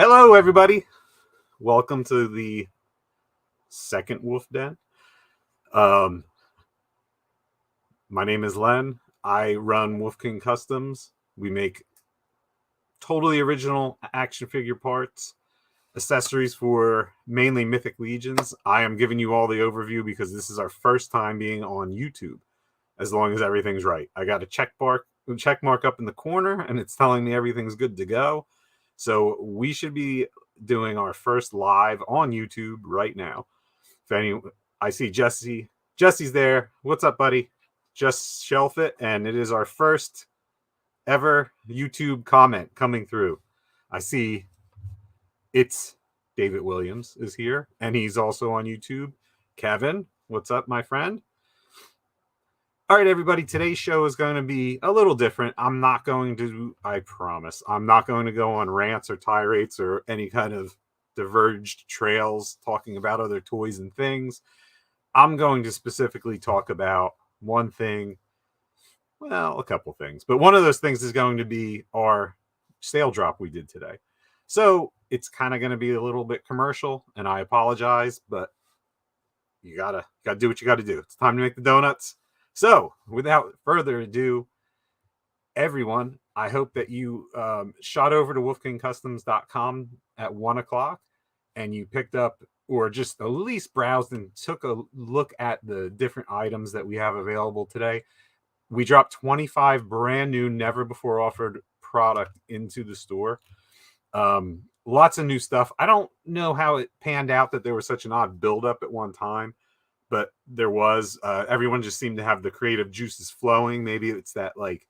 Hello, everybody. Welcome to the second Wolf Den. My name is Len. I run Wolf King Customs. We make totally original action figure parts, accessories for mainly Mythic Legions. I am giving you all the overview because this is our first time being on YouTube, as long as everything's right. I got a check mark up in the corner, and it's telling me everything's good to go. So we should be doing our first live on YouTube right now. I see Jesse. Jesse's there. What's up, buddy? Just shelf it, and it is our first ever YouTube comment coming through. I see it's David Williams is here, and he's also on YouTube. Kevin, what's up, my friend? All right, everybody, today's show is going to be a little different. I promise, I'm not going to go on rants or tirades or any kind of diverged trails talking about other toys and things. I'm going to specifically talk about one thing, well, a couple things, but one of those things is going to be our sale drop we did today. So it's kind of going to be a little bit commercial, and I apologize, but you gotta do what you got to do. It's time to make the donuts. So, without further ado, everyone, I hope that you shot over to wolfkingcustoms.com at 1 o'clock and you picked up or just at least browsed and took a look at the different items that we have available today. We dropped 25 brand new, never before offered product into the store. Lots of new stuff. I don't know how it panned out that there was such an odd buildup at one time, but there was. Everyone just seemed to have the creative juices flowing. Maybe it's that like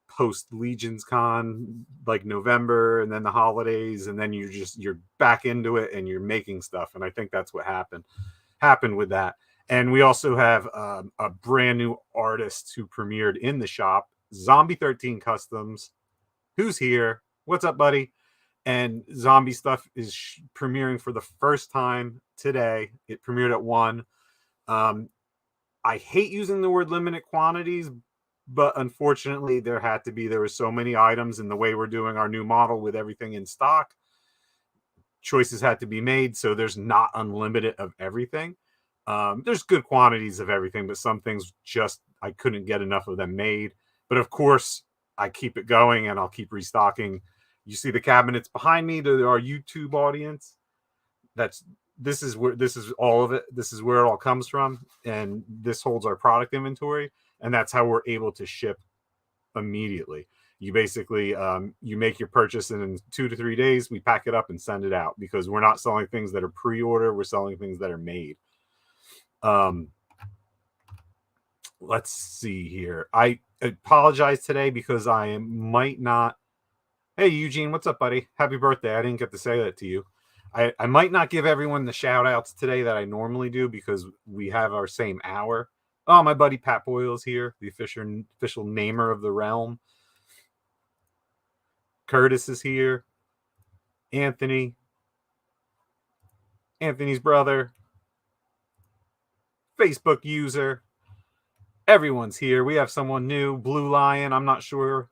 post Legions Con, like November, and then the holidays, and then you're back into it and you're making stuff. And I think that's what happened with that. And we also have a brand new artist who premiered in the shop, Zombie 13 Customs, who's here. What's up, buddy? And zombie stuff is premiering for the first time today. It premiered at 1. I hate using the word limited quantities, but unfortunately there were so many items in the way we're doing our new model with everything in stock. Choices had to be made, so there's not unlimited of everything. There's good quantities of everything, but some things just I couldn't get enough of them made. But of course, I keep it going and I'll keep restocking. You see the cabinets behind me to our YouTube audience. This is all of it. This is where it all comes from, and this holds our product inventory, and that's how we're able to ship immediately. You basically you make your purchase, and in 2 to 3 days we pack it up and send it out, because we're not selling things that are pre-order. We're selling things that are made. Let's see here. I apologize today because I might not. Hey, Eugene, what's up, buddy? Happy birthday. I didn't get to say that to you. I might not give everyone the shout outs today that I normally do because we have our same hour. Oh, my buddy Pat Boyle is here, the official namer of the realm. Curtis is here. Anthony's brother. Facebook user. Everyone's here. We have someone new. Blue Lion. I'm not sure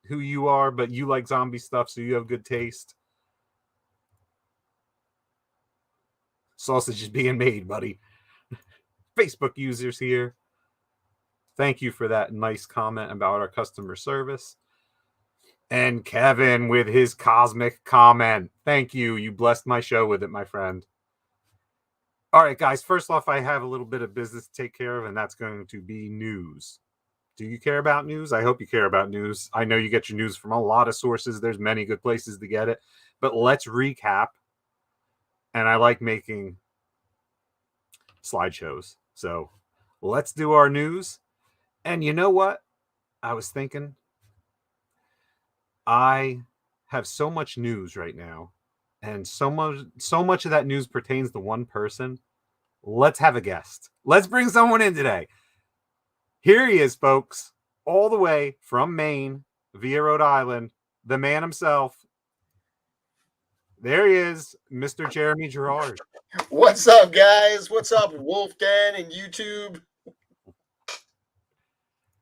who you are, but you like zombie stuff, so you have good taste. Sausage is being made, buddy. Facebook users here. Thank you for that nice comment about our customer service. And Kevin with his cosmic comment. Thank you. You blessed my show with it, my friend. All right, guys. First off, I have a little bit of business to take care of, and that's going to be news. Do you care about news? I hope you care about news. I know you get your news from a lot of sources. There's many good places to get it. But let's recap. And I like making slideshows. So let's do our news. And you know what? I was thinking, I have so much news right now, and so much of that news pertains to one person. Let's have a guest. Let's bring someone in today. Here he is, folks, all the way from Maine via Rhode Island, the man himself. There he is, Mr. Jeremy Gerard. What's up, guys? What's up, Wolf Den and YouTube?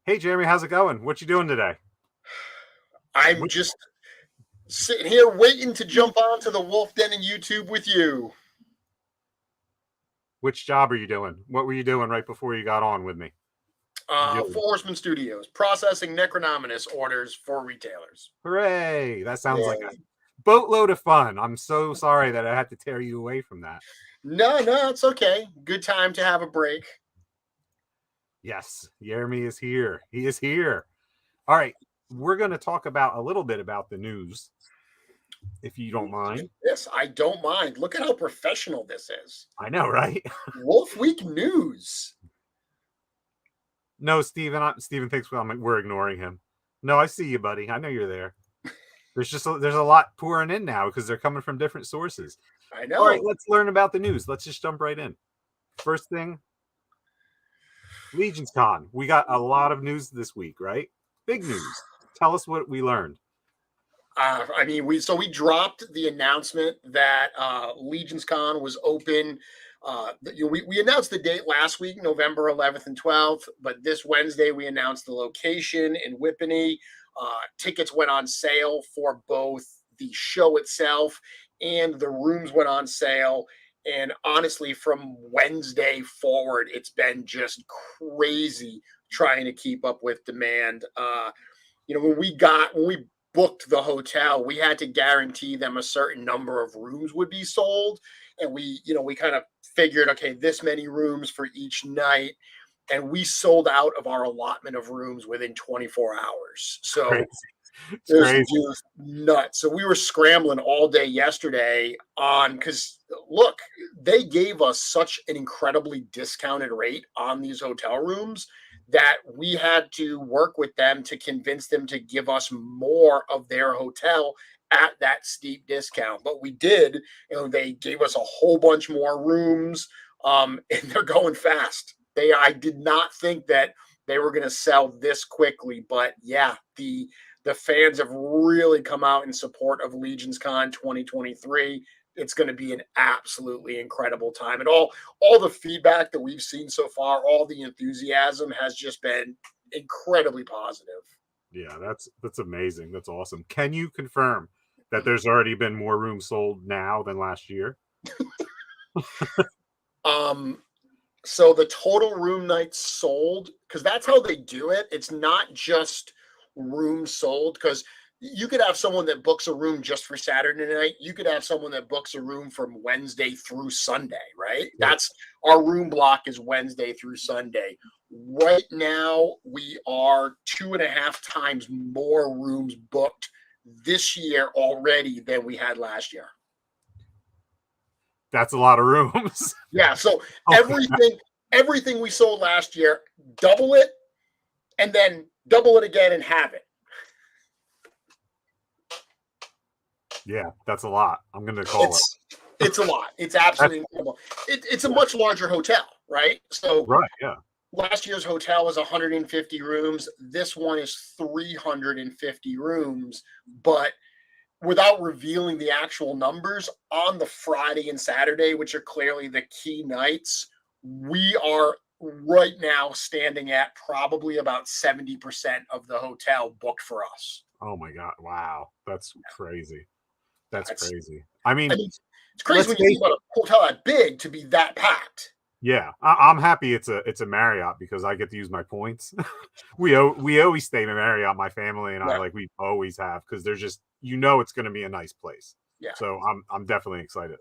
Hey, Jeremy, how's it going? What you doing today? I'm just Sitting here waiting to jump onto the Wolf Den and YouTube with you. Which job are you doing? What were you doing right before you got on with me? For Horsemen Studios, processing Necronominous orders for retailers. Hooray! That sounds like a boatload of fun. I'm so sorry that I had to tear you away from that. No, it's okay. Good time to have a break. Yes, Jeremy is here. He is here. All right, we're going to talk about a little bit about the news, if you don't mind. Yes, I don't mind. Look at how professional this is. I know, right? Wolf Week news. No, Steven thinks we're ignoring him. No, I see you, buddy. I know you're there. There's a lot pouring in now because they're coming from different sources. I know. All right, let's learn about the news. Let's just jump right in. First thing, Legions Con. We got a lot of news this week, right? Big news. Tell us what we learned. We dropped the announcement that Legions Con was open. We announced the date last week, November 11th and 12th, but this Wednesday we announced the location in Whippany. Tickets went on sale for both the show itself and the rooms went on sale. And honestly, from Wednesday forward, it's been just crazy trying to keep up with demand. When we booked the hotel, we had to guarantee them a certain number of rooms would be sold. And we kind of figured, okay, this many rooms for each night. And we sold out of our allotment of rooms within 24 hours. So it was just nuts. So we were scrambling all day yesterday because look, they gave us such an incredibly discounted rate on these hotel rooms that we had to work with them to convince them to give us more of their hotel at that steep discount. But we did, they gave us a whole bunch more rooms, and they're going fast. I did not think that they were going to sell this quickly, but yeah, the fans have really come out in support of Legions Con 2023. It's going to be an absolutely incredible time. And all the feedback that we've seen so far, all the enthusiasm has just been incredibly positive. Yeah, that's amazing. That's awesome. Can you confirm that there's already been more rooms sold now than last year? So the total room nights sold, because that's how they do it. It's not just rooms sold, because you could have someone that books a room just for Saturday night. You could have someone that books a room from Wednesday through Sunday, right? That's our room block is Wednesday through Sunday. Right now, we are 2.5 times more rooms booked this year already than we had last year. That's a lot of rooms. Yeah. So everything we sold last year, double it, and then double it again and have it. Yeah, that's a lot. I'm going to call it. It's a lot. It's absolutely incredible. It's a much larger hotel, right? So right, yeah. Last year's hotel was 150 rooms. This one is 350 rooms, but without revealing the actual numbers, on the Friday and Saturday, which are clearly the key nights, we are right now standing at probably about 70% of the hotel booked for us. Oh my God. Wow. That's crazy. That's crazy. I mean, it's crazy when you think about a hotel that big to be that packed. Yeah, I'm happy it's a Marriott because I get to use my points. we always stay in a Marriott, my family and I, we always have, because there's just it's going to be a nice place. Yeah. So I'm definitely excited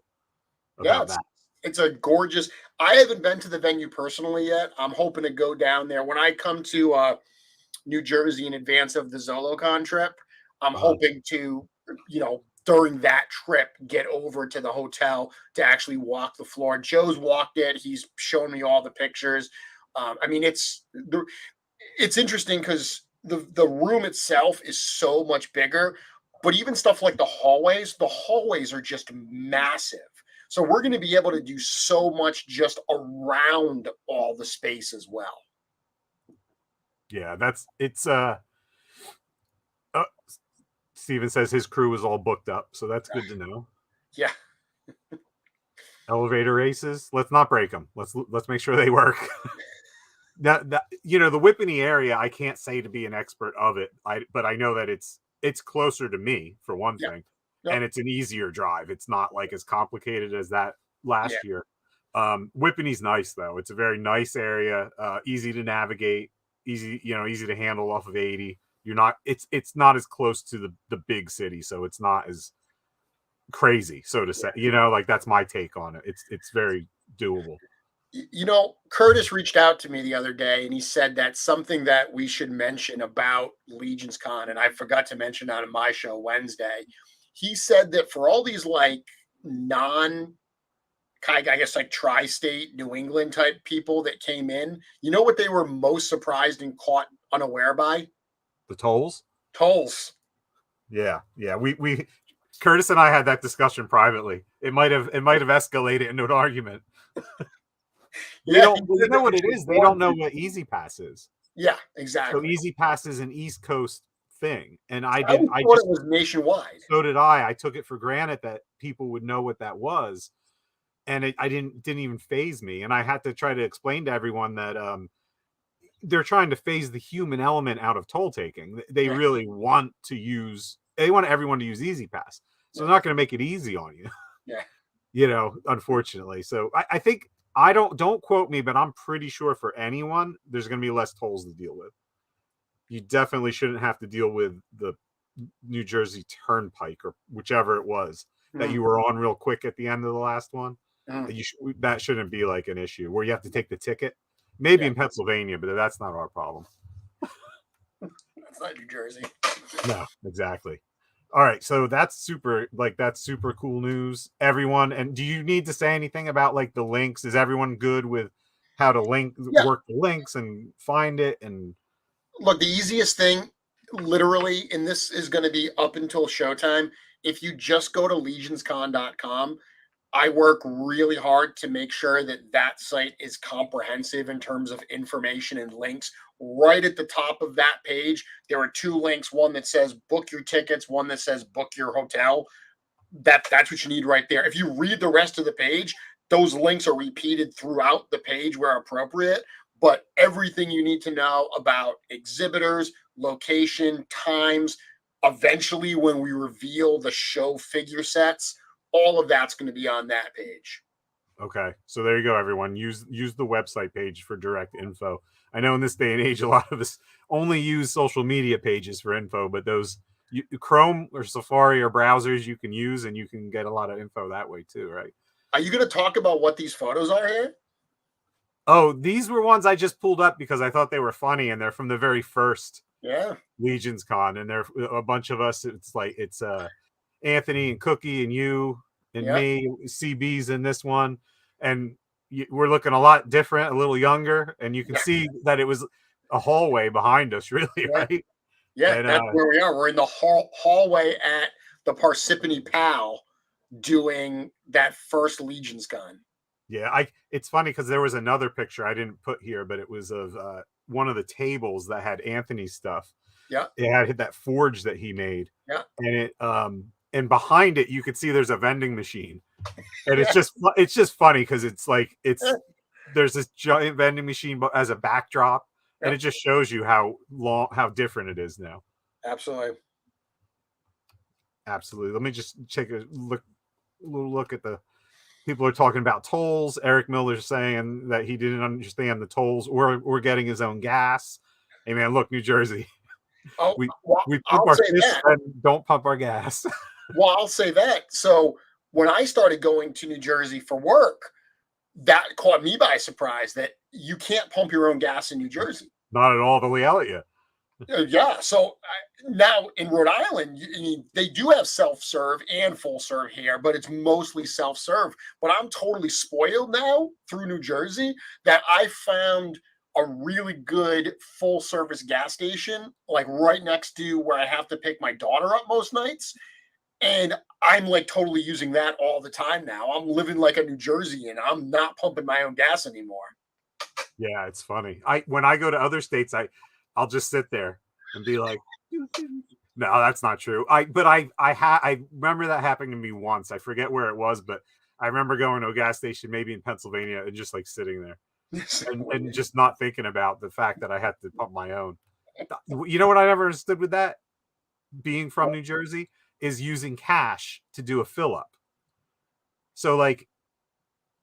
about that. It's a gorgeous. I haven't been to the venue personally yet. I'm hoping to go down there when I come to New Jersey in advance of the Zolocon trip. I'm hoping to during that trip, get over to the hotel to actually walk the floor. Joe's walked it. He's shown me all the pictures. It's interesting because the room itself is so much bigger, but even stuff like the hallways are just massive. So we're going to be able to do so much just around all the space as well. Yeah, Steven says his crew is all booked up, so that's good to know. Yeah. Elevator races. Let's not break them. Let's make sure they work. The Whippany area, I can't say to be an expert of it, but I know that it's it's closer to me for one Yeah. thing, Yep. and it's an easier drive. It's not like as complicated as that Yeah. last year. Whippany's nice though. It's a very nice area, easy to navigate, easy to handle off of 80. You're not it's not as close to the big city, so it's not as crazy, so to say. Like that's my take on it. It's very doable. Curtis reached out to me the other day and he said that something that we should mention about Legions Con, and I forgot to mention that on my show Wednesday. He said that for all these like I guess like tri-state New England type people that came in, you know what they were most surprised and caught unaware by? The tolls? Tolls. Yeah. We Curtis and I had that discussion privately. It might have escalated into an argument. They don't. You know what it is? They don't know what Easy Pass is. Yeah, exactly. So Easy Pass is an East Coast thing, and I thought it was nationwide. So did I. I took it for granted that people would know what that was, and it didn't even faze me. And I had to try to explain to everyone that they're trying to phase the human element out of toll taking. They really want to use. They want everyone to use Easy Pass, so they're not going to make it easy on you. Yeah. Unfortunately. So I think. I don't quote me, but I'm pretty sure for anyone, there's going to be less tolls to deal with. You definitely shouldn't have to deal with the New Jersey Turnpike or whichever it was that you were on real quick at the end of the last one. That shouldn't be like an issue where you have to take the ticket. Maybe in Pennsylvania, but that's not our problem. That's not New Jersey. No, exactly. All right, so that's super cool news, everyone. And do you need to say anything about like the links? Is everyone good with how to work the links and find it? And look, the easiest thing, literally, and this is going to be up until showtime. If you just go to legionscon.com, I work really hard to make sure that site is comprehensive in terms of information and links. Right at the top of that page, there are two links, one that says book your tickets, one that says book your hotel. That's what you need right there. If you read the rest of the page, those links are repeated throughout the page where appropriate, but everything you need to know about exhibitors, location, times, eventually when we reveal the show figure sets, all of that's going to be on that page. Okay, so there you go, everyone. Use the website page for direct info. I know in this day and age, a lot of us only use social media pages for info, but those Chrome or Safari or browsers you can use, and you can get a lot of info that way too, right? Are you going to talk about what these photos are here? Oh, these were ones I just pulled up because I thought they were funny, and they're from the very first Legions Con, and they're a bunch of us. It's Anthony and Cookie and you and me, CB's in this one, and we're looking a lot different, a little younger, and you can see that it was a hallway behind us, really, right? Yeah, and that's where we are. We're in the hallway at the Parsippany Pal doing that first Legions Con. Yeah, it's funny because there was another picture I didn't put here, but it was of one of the tables that had Anthony's stuff. Yeah, it had that forge that he made. Yeah, and and behind it you could see there's a vending machine, and it's just funny because there's this giant vending machine as a backdrop, and it just shows you how different it is now. Absolutely. Let me just take a little look at the people are talking about tolls. Eric Miller's saying that he didn't understand the tolls or getting his own gas. Hey man, look, New Jersey. We pump our fists and don't pump our gas. Well, I'll say that. So when I started going to New Jersey for work, that caught me by surprise that you can't pump your own gas in New Jersey. Not at all. They'll yell at you. Yeah. So now in Rhode Island, they do have self-serve and full serve here, but it's mostly self-serve. But I'm totally spoiled now through New Jersey that I found a really good full service gas station, like right next to where I have to pick my daughter up most nights. And I'm like totally using that all the time now. I'm living like a New Jerseyan. I'm not pumping my own gas anymore. Yeah, it's funny. When I go to other states, I'll just sit there and be like, no, that's not true. I remember that happening to me once. I forget where it was, but I remember going to a gas station, maybe in Pennsylvania, and just like sitting there and just not thinking about the fact that I had to pump my own. You know what I never understood with that? being from New Jersey, is using cash to do a fill up. So like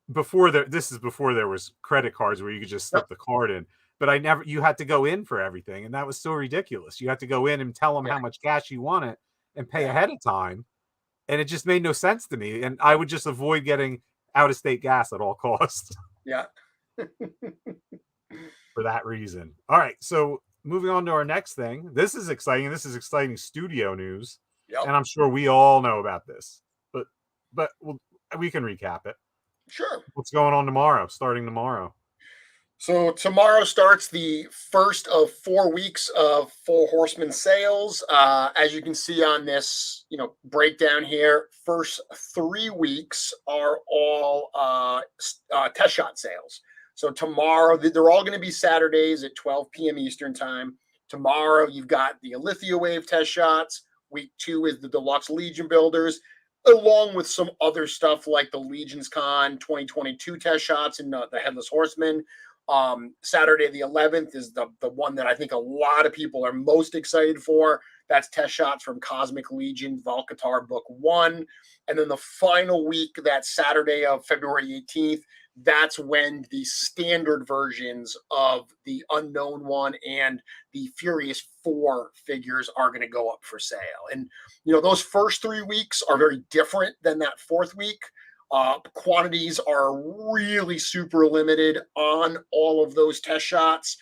this is before there was credit cards where you could just slip the card in. But you had to go in for everything. And that was so ridiculous. You had to go in and tell them how much cash you wanted and pay ahead of time. And it just made no sense to me. And I would just avoid getting out of state gas at all costs. Yeah. For that reason. All right. So moving on to our next thing. This is exciting. This is exciting studio news. Yep. And I'm sure we all know about this. But we can recap it. Sure. What's going on tomorrow? Starting tomorrow. So tomorrow starts the first of 4 weeks of full Horsemen sales. As you can see on this, breakdown here, first 3 weeks are all test shot sales. So tomorrow, they're all going to be Saturdays at 12 p.m. Eastern time. Tomorrow, you've got the Alithia Wave test shots. Week 2 is the Deluxe Legion Builders, along with some other stuff like the Legions Con 2022 test shots and the Headless Horseman. Saturday the 11th is the one that I think a lot of people are most excited for. That's test shots from Cosmic Legion Valkatar Book 1. And then the final week, that Saturday of February 18th, that's when the standard versions of the Unknown One and the Furious 4 figures are going to go up for sale. And, those first 3 weeks are very different than that 4th week. Quantities are really super limited on all of those test shots.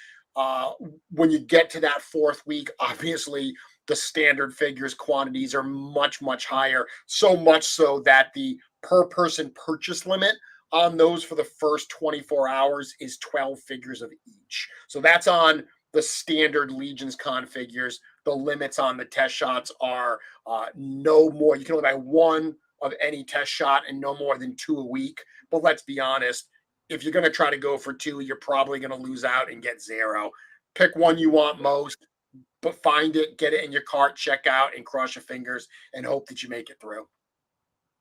When you get to that 4th week, obviously the standard figures quantities are much, much higher. So much so that the per person purchase limit on those for the first 24 hours is 12 figures of each. So that's on the standard Legions Con figures. The limits on the test shots are no more. You can only buy one of any test shot and no more than 2 a week. But let's be honest, if you're going to try to go for 2, you're probably going to lose out and get 0. Pick one you want most, but find it, get it in your cart, check out, and cross your fingers and hope that you make it through.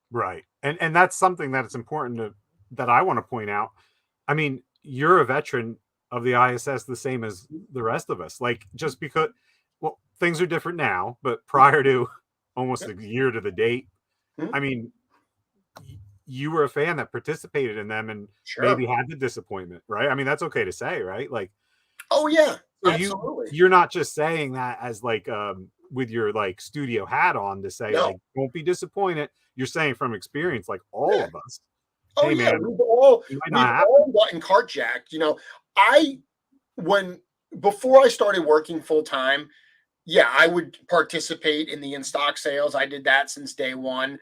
Right. And that's something that it's important that I want to point out. I mean, you're a veteran of the ISS the same as the rest of us. Like, just because, well, things are different now, but prior to almost a year to the date, I mean, you were a fan that participated in them and maybe had the disappointment, right? I mean, that's okay to say, right? Like, oh yeah, so absolutely. You're not just saying that as like with your like studio hat on to say like don't be disappointed. You're saying from experience, like all of us. Oh hey, yeah, man, we've all gotten cart jacked. Before I started working full time, I would participate in the in-stock sales. I did that since day one.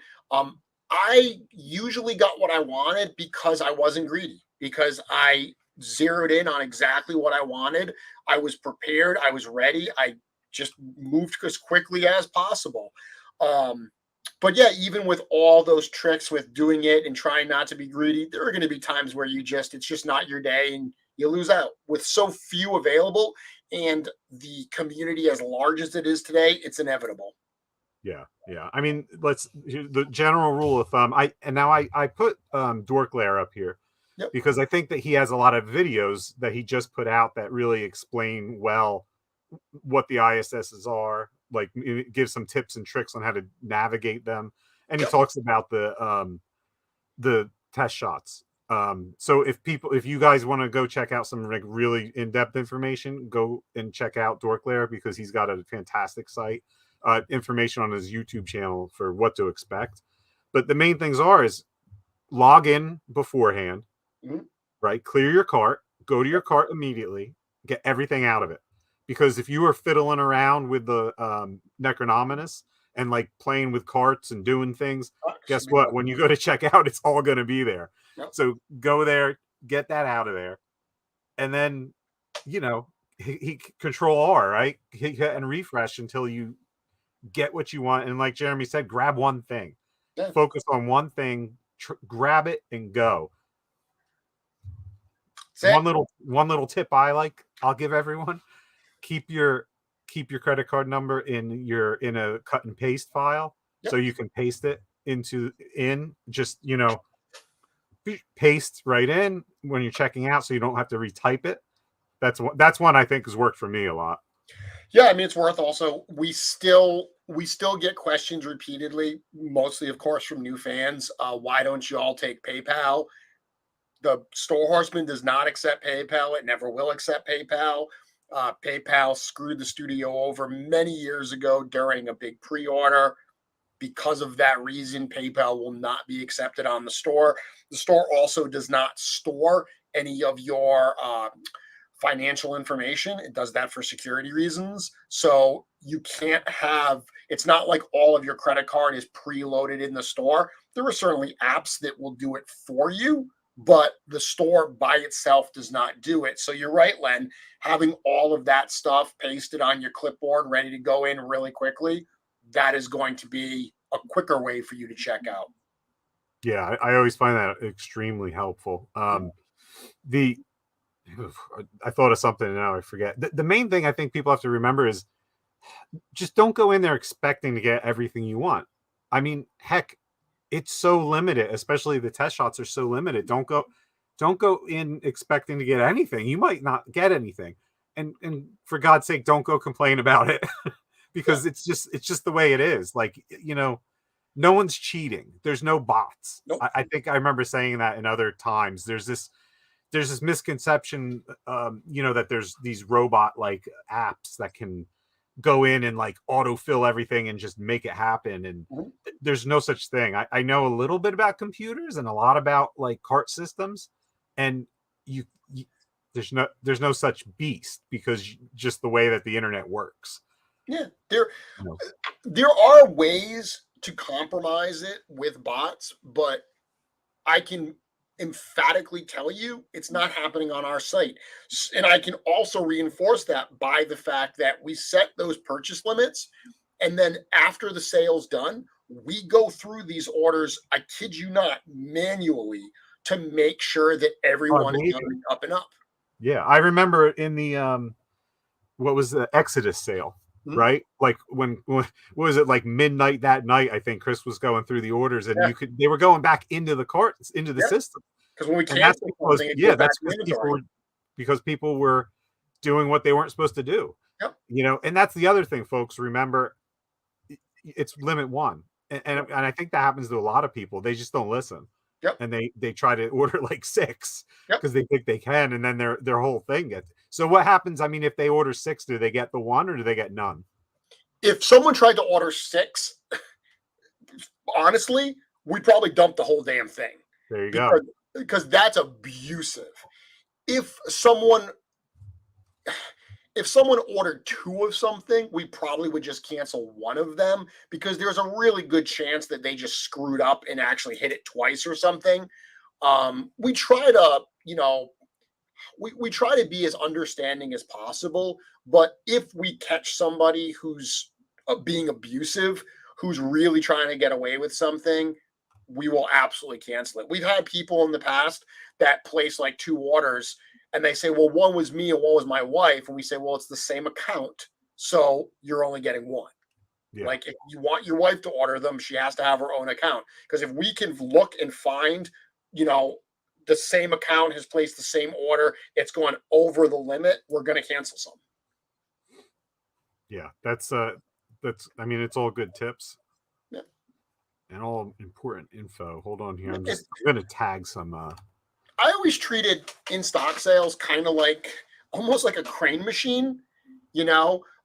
I usually got what I wanted because I wasn't greedy, because I zeroed in on exactly what I wanted. I was prepared. I was ready. I just moved as quickly as possible. But yeah, even with all those tricks with doing it and trying not to be greedy, there are going to be times where it's just not your day and you lose out. With so few available and the community as large as it is today, it's inevitable. Yeah. I mean, the general rule of thumb. I put Dorklair up here because I think that he has a lot of videos that he just put out that really explain well what the ISSs are. Like, it gives some tips and tricks on how to navigate them, and he talks about the test shots. So if you guys want to go check out some like really in-depth information, go and check out Dorklair because he's got a fantastic site. Information on his YouTube channel for what to expect. But the main things is log in beforehand, right? Clear your cart, go to your cart immediately, get everything out of it. Because if you are fiddling around with the Necronominus and like playing with carts and doing things, guess what? When you go to check out, it's all going to be there. So go there, get that out of there. And then, he control R, right? And refresh until you get what you want. And like Jeremy said, grab one thing, focus on one thing, grab it and go. One little tip I'll give everyone: keep your credit card number in a cut and paste file, so you can paste it just paste right in when you're checking out, so you don't have to retype it. That's one I think has worked for me a lot. Yeah, I mean, it's worth also, we still we still get questions repeatedly, mostly, of course, from new fans. Why don't you all take PayPal? The store Horseman does not accept PayPal. It never will accept PayPal. PayPal screwed the studio over many years ago during a big pre-order. Because of that reason, PayPal will not be accepted on the store. The store also does not store any of your financial information. It does that for security reasons. So you can't have, it's not like all of your credit card is preloaded in the store. There are certainly apps that will do it for you, but the store by itself does not do it. So you're right, Len, having all of that stuff pasted on your clipboard, ready to go in really quickly, that is going to be a quicker way for you to check out. Yeah, I always find that extremely helpful. I thought of something and now I forget. The main thing I think people have to remember is just don't go in there expecting to get everything you want. I mean, heck, it's so limited, especially the test shots are so limited. Don't go in expecting to get anything. You might not get anything. And for God's sake, don't go complain about it because it's just the way it is. Like, no one's cheating. There's no bots. Nope. I think I remember saying that in other times. There's this misconception, that there's these robot like apps that can go in and like autofill everything and just make it happen. And there's no such thing. I know a little bit about computers and a lot about like cart systems, and there's no such beast because just the way that the internet works. Yeah, there are ways to compromise it with bots, but I can emphatically tell you it's not happening on our site. And I can also reinforce that by the fact that we set those purchase limits. And then after the sale's done, we go through these orders, I kid you not, manually to make sure that everyone is up and up. Yeah, I remember in the what was the Exodus sale, right? Like when what was it, like midnight that night? I think Chris was going through the orders, and they were going back into the carts, into the system. Because when we canceled something, that's because people were doing what they weren't supposed to do. Yep. And that's the other thing, folks. Remember, it's limit one, and I think that happens to a lot of people. They just don't listen. Yep. And they try to order like 6 because they think they can, and then their whole thing gets. So what happens? I mean, if they order 6, do they get the 1 or do they get none? If someone tried to order 6, honestly, we'd probably dump the whole damn thing. There you go. Because that's abusive. If someone ordered 2 of something, we probably would just cancel 1 of them because there's a really good chance that they just screwed up and actually hit it twice or something. We try to, we try to be as understanding as possible, but if we catch somebody who's being abusive, who's really trying to get away with something, we will absolutely cancel it. We've had people in the past that place like 2 orders and they say, well, 1 was me and 1 was my wife. And we say, well, it's the same account. So you're only getting 1. Yeah. Like if you want your wife to order them, she has to have her own account. Because if we can look and find, the same account has placed the same order, it's going over the limit, we're going to cancel some. Yeah, that's I mean, it's all good tips. Yeah. And all important info. Hold on here. I'm going to tag some. I always treated in-stock sales kind of like almost like a crane machine,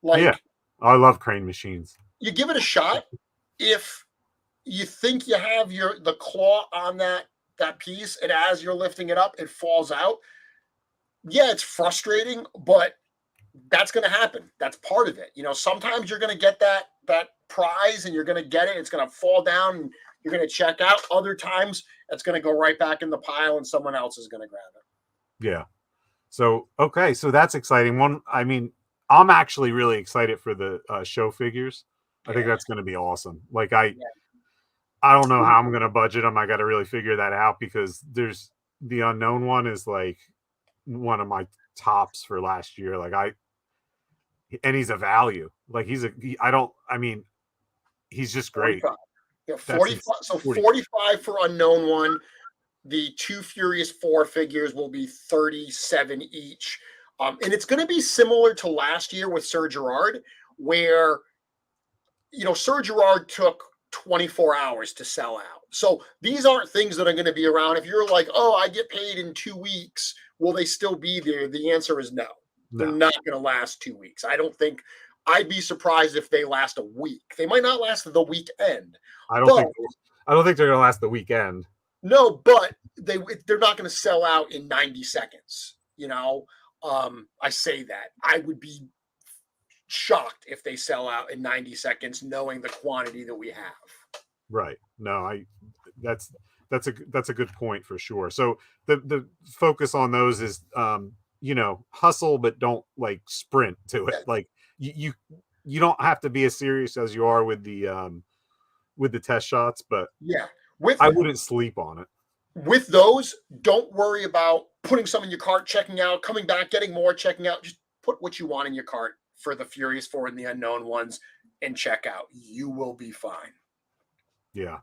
like I love crane machines. You give it a shot. If you think you have the claw on that piece, and as you're lifting it up, it falls out. Yeah, it's frustrating, but that's going to happen. That's part of it. Sometimes you're going to get that prize and you're going to get it. It's going to fall down and you're going to check out. Other times it's going to go right back in the pile and someone else is going to grab it. Yeah. So, okay. So that's exciting. I'm actually really excited for the show figures. I think that's going to be awesome. Like I don't know how I'm going to budget them. I got to really figure that out because there's the unknown one is like one of my tops for last year. And he's a value. Like he's just great. 45. Yeah, 45. So 45 for unknown one. The 2 Furious 4 figures will be 37 each. And it's going to be similar to last year with Sir Gerard, where Sir Gerard took 24 hours to sell out. So these aren't things that are going to be around. If you're like, oh, I get paid in 2 weeks, will they still be there? The answer is no. They're not going to last 2 weeks. I don't think. I'd be surprised if they last a week. They might not last the weekend. I don't think they're going to last the weekend. No, but they're not going to sell out in 90 seconds. I say that. I would be shocked if they sell out in 90 seconds, knowing the quantity that we have. Right. No, that's a good point for sure. So the focus on those is hustle, but don't like sprint to it. Like you don't have to be as serious as you are with the test shots, but yeah, I wouldn't sleep on it. With those, don't worry about putting some in your cart, checking out, coming back, getting more, checking out. Just put what you want in your cart for the Furious 4 and the Unknown ones and check out. You will be fine. Yeah.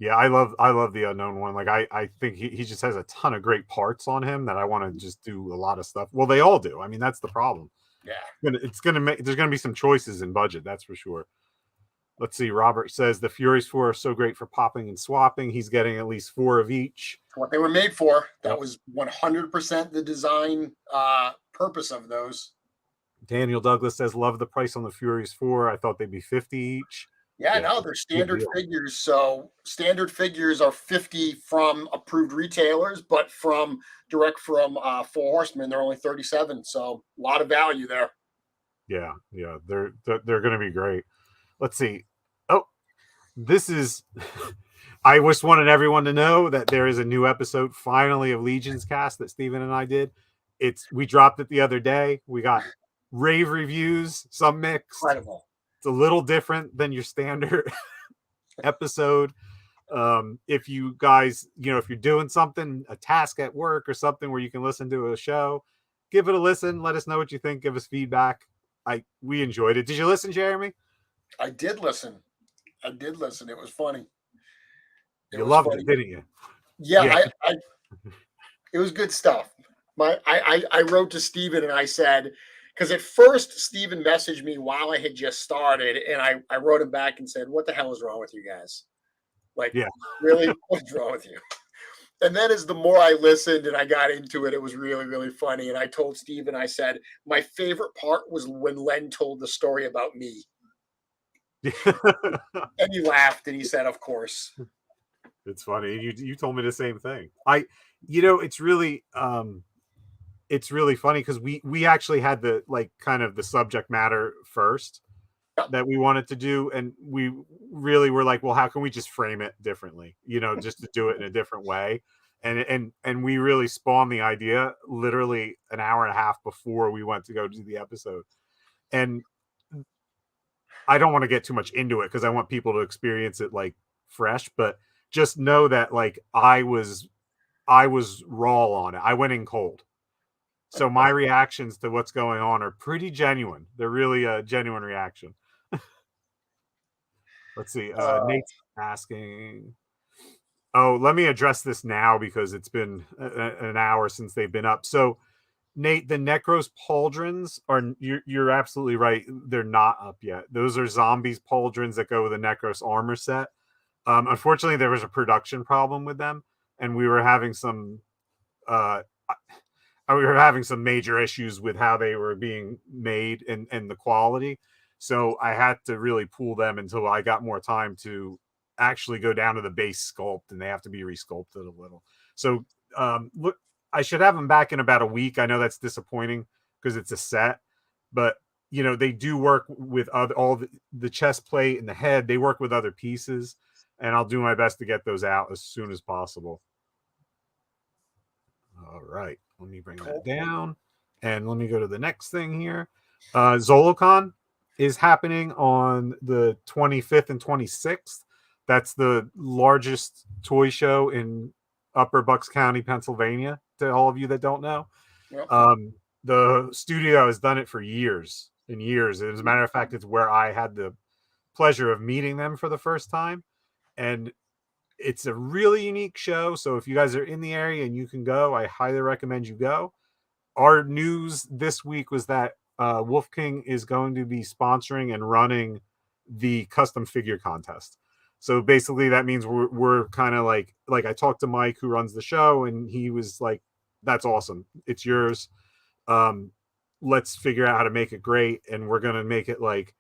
Yeah, I love the Unknown one. Like I think he just has a ton of great parts on him that I want to just do a lot of stuff. Well, they all do. I mean, that's the problem. Yeah. There's gonna be some choices in budget, that's for sure. Let's see. Robert says the Furies 4 are so great for popping and swapping. He's getting at least 4 of each. That's what they were made for. That was 100% the design purpose of those. Daniel Douglas says, love the price on the Furies 4. I thought they'd be 50 each. Yeah, no, they're standard figures. So standard figures are 50 from approved retailers, but direct from 4 Horsemen, they're only 37. So a lot of value there. Yeah, they're going to be great. Let's see. Oh, this is. I just wanted everyone to know that there is a new episode finally of Legion's Cast that Steven and I did. We dropped it the other day. We got rave reviews, some mixed. Incredible. It's a little different than your standard episode. If you guys, if you're doing something, a task at work or something where you can listen to a show, give it a listen. Let us know what you think. Give us feedback. We enjoyed it. Did you listen, Jeremy? I did listen. It was funny. You loved it, didn't you? Yeah. It was good stuff. I wrote to Steven and I said, because at first Steven messaged me while I had just started, and I wrote him back and said, what the hell is wrong with you guys? Like, really, what's wrong with you? And then as the more I listened and I got into it, it was really, really funny. And I told Steven, I said, my favorite part was when Len told the story about me. And he laughed and he said, of course. It's funny. You told me the same thing. It's really funny because we actually had the kind of the subject matter first that we wanted to do, and we really were like, well, how can we just frame it differently, just to do it in a different way, and we really spawned the idea literally an hour and a half before we went to go do the episode. And I don't want to get too much into it because I want people to experience it like fresh, but just know that I was raw on it. I went in cold. So my reactions to what's going on are pretty genuine. They're really a genuine reaction. Let's see. Nate's asking. Oh, let me address this now because it's been an hour since they've been up. So, Nate, the Necros pauldrons you're absolutely right. They're not up yet. Those are zombies pauldrons that go with a Necros armor set. Unfortunately, there was a production problem with them, and we were having some major issues with how they were being made and the quality. So I had to really pull them until I got more time to actually go down to the base sculpt, and they have to be resculpted a little. So look, I should have them back in about a week. I know that's disappointing because it's a set, but they do work with all the chest plate and the head. They work with other pieces, and I'll do my best to get those out as soon as possible. All right. Let me bring that down, and let me go to the next thing here. Zolocon is happening on the 25th and 26th. That's the largest toy show in Upper Bucks County, Pennsylvania, to all of you that don't know. Yep. The studio has done it for years and years. As a matter of fact, it's where I had the pleasure of meeting them for the first time. And it's a really unique show. So if you guys are in the area and you can go, I highly recommend you go. Our news this week was that Wolf King is going to be sponsoring and running the custom figure contest. So basically that means we're kind of like I talked to Mike who runs the show, and he was like, that's awesome, it's yours. Let's figure out how to make it great, and we're going to make it like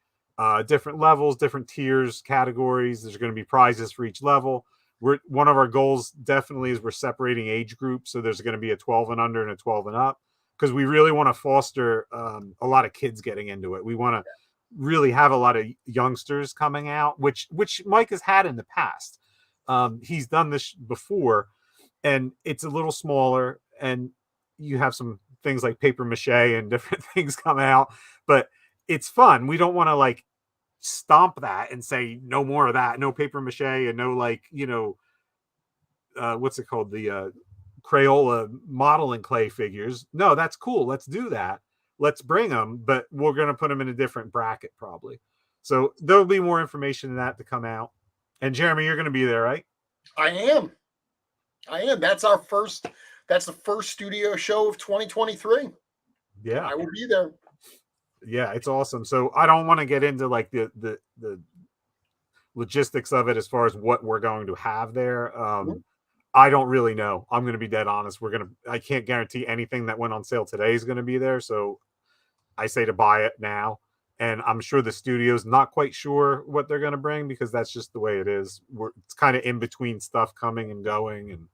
different levels, different tiers, categories. There's going to be prizes for each level. One of our goals definitely is we're separating age groups, so there's going to be a 12 and under and a 12 and up, because we really want to foster a lot of kids getting into it. We want to really have a lot of youngsters coming out, which Mike has had in the past. He's done this before, and it's a little smaller, and you have some things like paper mache and different things come out, but it's fun. We don't want to like stomp that and say no more of that, no paper mache, and no like, what's it called, the Crayola modeling clay figures. No, that's cool, let's do that, let's bring them, but we're going to put them in a different bracket probably. So there'll be more information in that to come out. And Jeremy, you're going to be there, right? I am. That's the first studio show of 2023. Yeah, I will be there. Yeah, it's awesome. So I don't want to get into like the logistics of it as far as what we're going to have there. I don't really know. I'm going to be dead honest. I can't guarantee anything that went on sale today is going to be there. So I say to buy it now. And I'm sure the studio's not quite sure what they're going to bring, because that's just the way it is. It's kind of in between stuff coming and going. And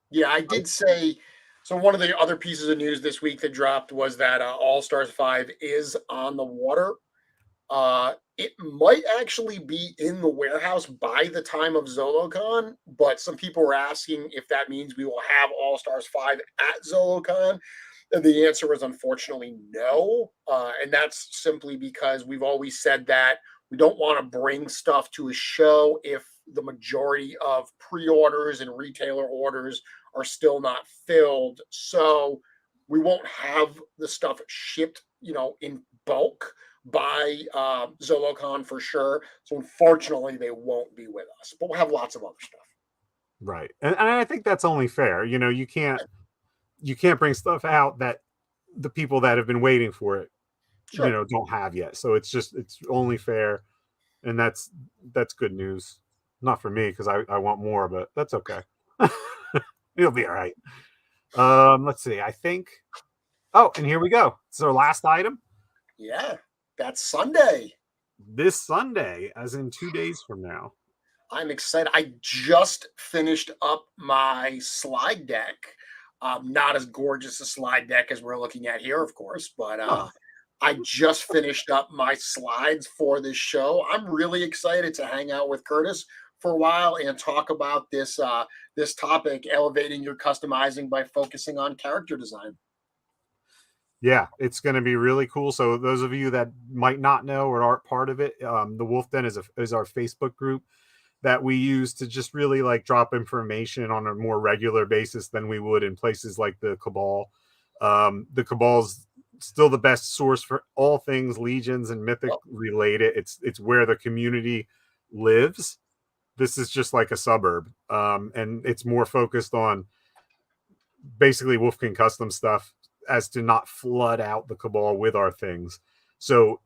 yeah, I did say, so one of the other pieces of news this week that dropped was that All Stars 5 is on the water. It might actually be in the warehouse by the time of Zolocon, but some people were asking if that means we will have All Stars 5 at Zolocon. And the answer was unfortunately no. And that's simply because we've always said that we don't want to bring stuff to a show if the majority of pre-orders and retailer orders are still not filled. So we won't have the stuff shipped, in bulk by Zolocon for sure. So unfortunately, they won't be with us, but we'll have lots of other stuff. Right. And I think that's only fair. You can't bring stuff out that the people that have been waiting for it, Sure. don't have yet. So it's only fair. And that's good news. Not for me, because I want more, but that's okay. It'll be all right. Let's see. I think. Oh, and here we go. It's our last item. Yeah, that's Sunday. This Sunday, as in 2 days from now. I'm excited. I just finished up my slide deck. Not as gorgeous a slide deck as we're looking at here, of course, but I just finished up my slides for this show. I'm really excited to hang out with Curtis for a while and talk about this topic, elevating your customizing by focusing on character design. Yeah, it's going to be really cool. So those of you that might not know or aren't part of it, the Wolf Den is our Facebook group that we use to just really like drop information on a more regular basis than we would in places like the Cabal. The Cabal's still the best source for all things Legions and Mythic related. It's where the community lives. This is just like a suburb, and it's more focused on basically Wolf King custom stuff, as to not flood out the Cabal with our things. So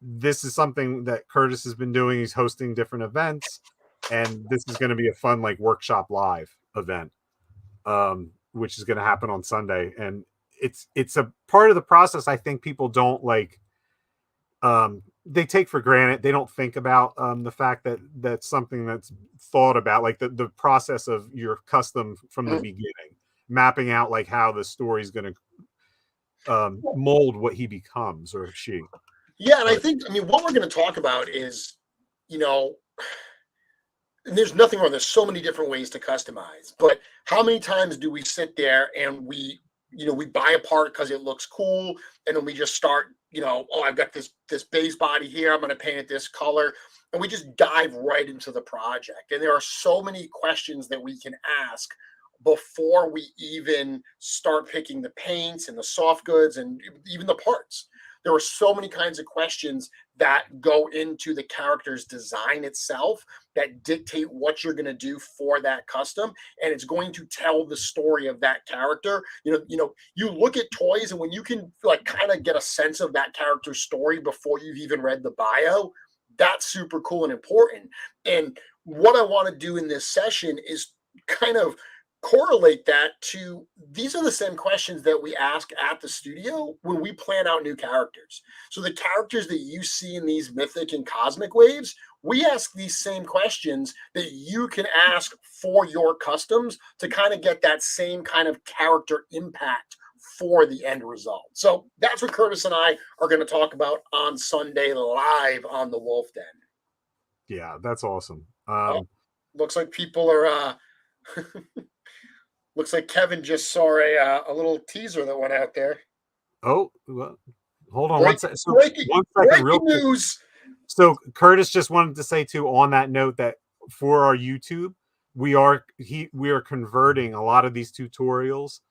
this is something that Curtis has been doing. He's hosting different events, and this is going to be a fun like workshop live event, which is going to happen on Sunday. And it's a part of the process I think people don't like. They take for granted. They don't think about the fact that that's something that's thought about, like the process of your custom from the beginning, mapping out like how the story is going to mold what he becomes or she. Yeah, and I think, what we're going to talk about is, and there's nothing wrong. There's so many different ways to customize, but how many times do we sit there and we buy a part because it looks cool, and then we just start, I've got this base body here, I'm going to paint it this color, and we just dive right into the project. And there are so many questions that we can ask before we even start picking the paints and the soft goods and even the parts. There are so many kinds of questions that go into the character's design itself that dictate what you're going to do for that custom, and it's going to tell the story of that character. You look at toys, and when you can like kind of get a sense of that character's story before you've even read the bio, That's super cool and important. And what I want to do in this session is kind of correlate that to these are the same questions that we ask at the studio when we plan out new characters. So the characters that you see in these mythic and cosmic waves, we ask these same questions that you can ask for your customs to kind of get that same kind of character impact for the end result. So that's what Curtis and I are going to talk about on Sunday live on the Wolf Den. Yeah, that's awesome. Looks like people are looks like Kevin just saw a little teaser that went out there. Oh, well, hold on Break, 1 second. So breaking, 1 second, breaking real quick. news. So Curtis just wanted to say too, on that note, that for our YouTube, we are converting a lot of these tutorials,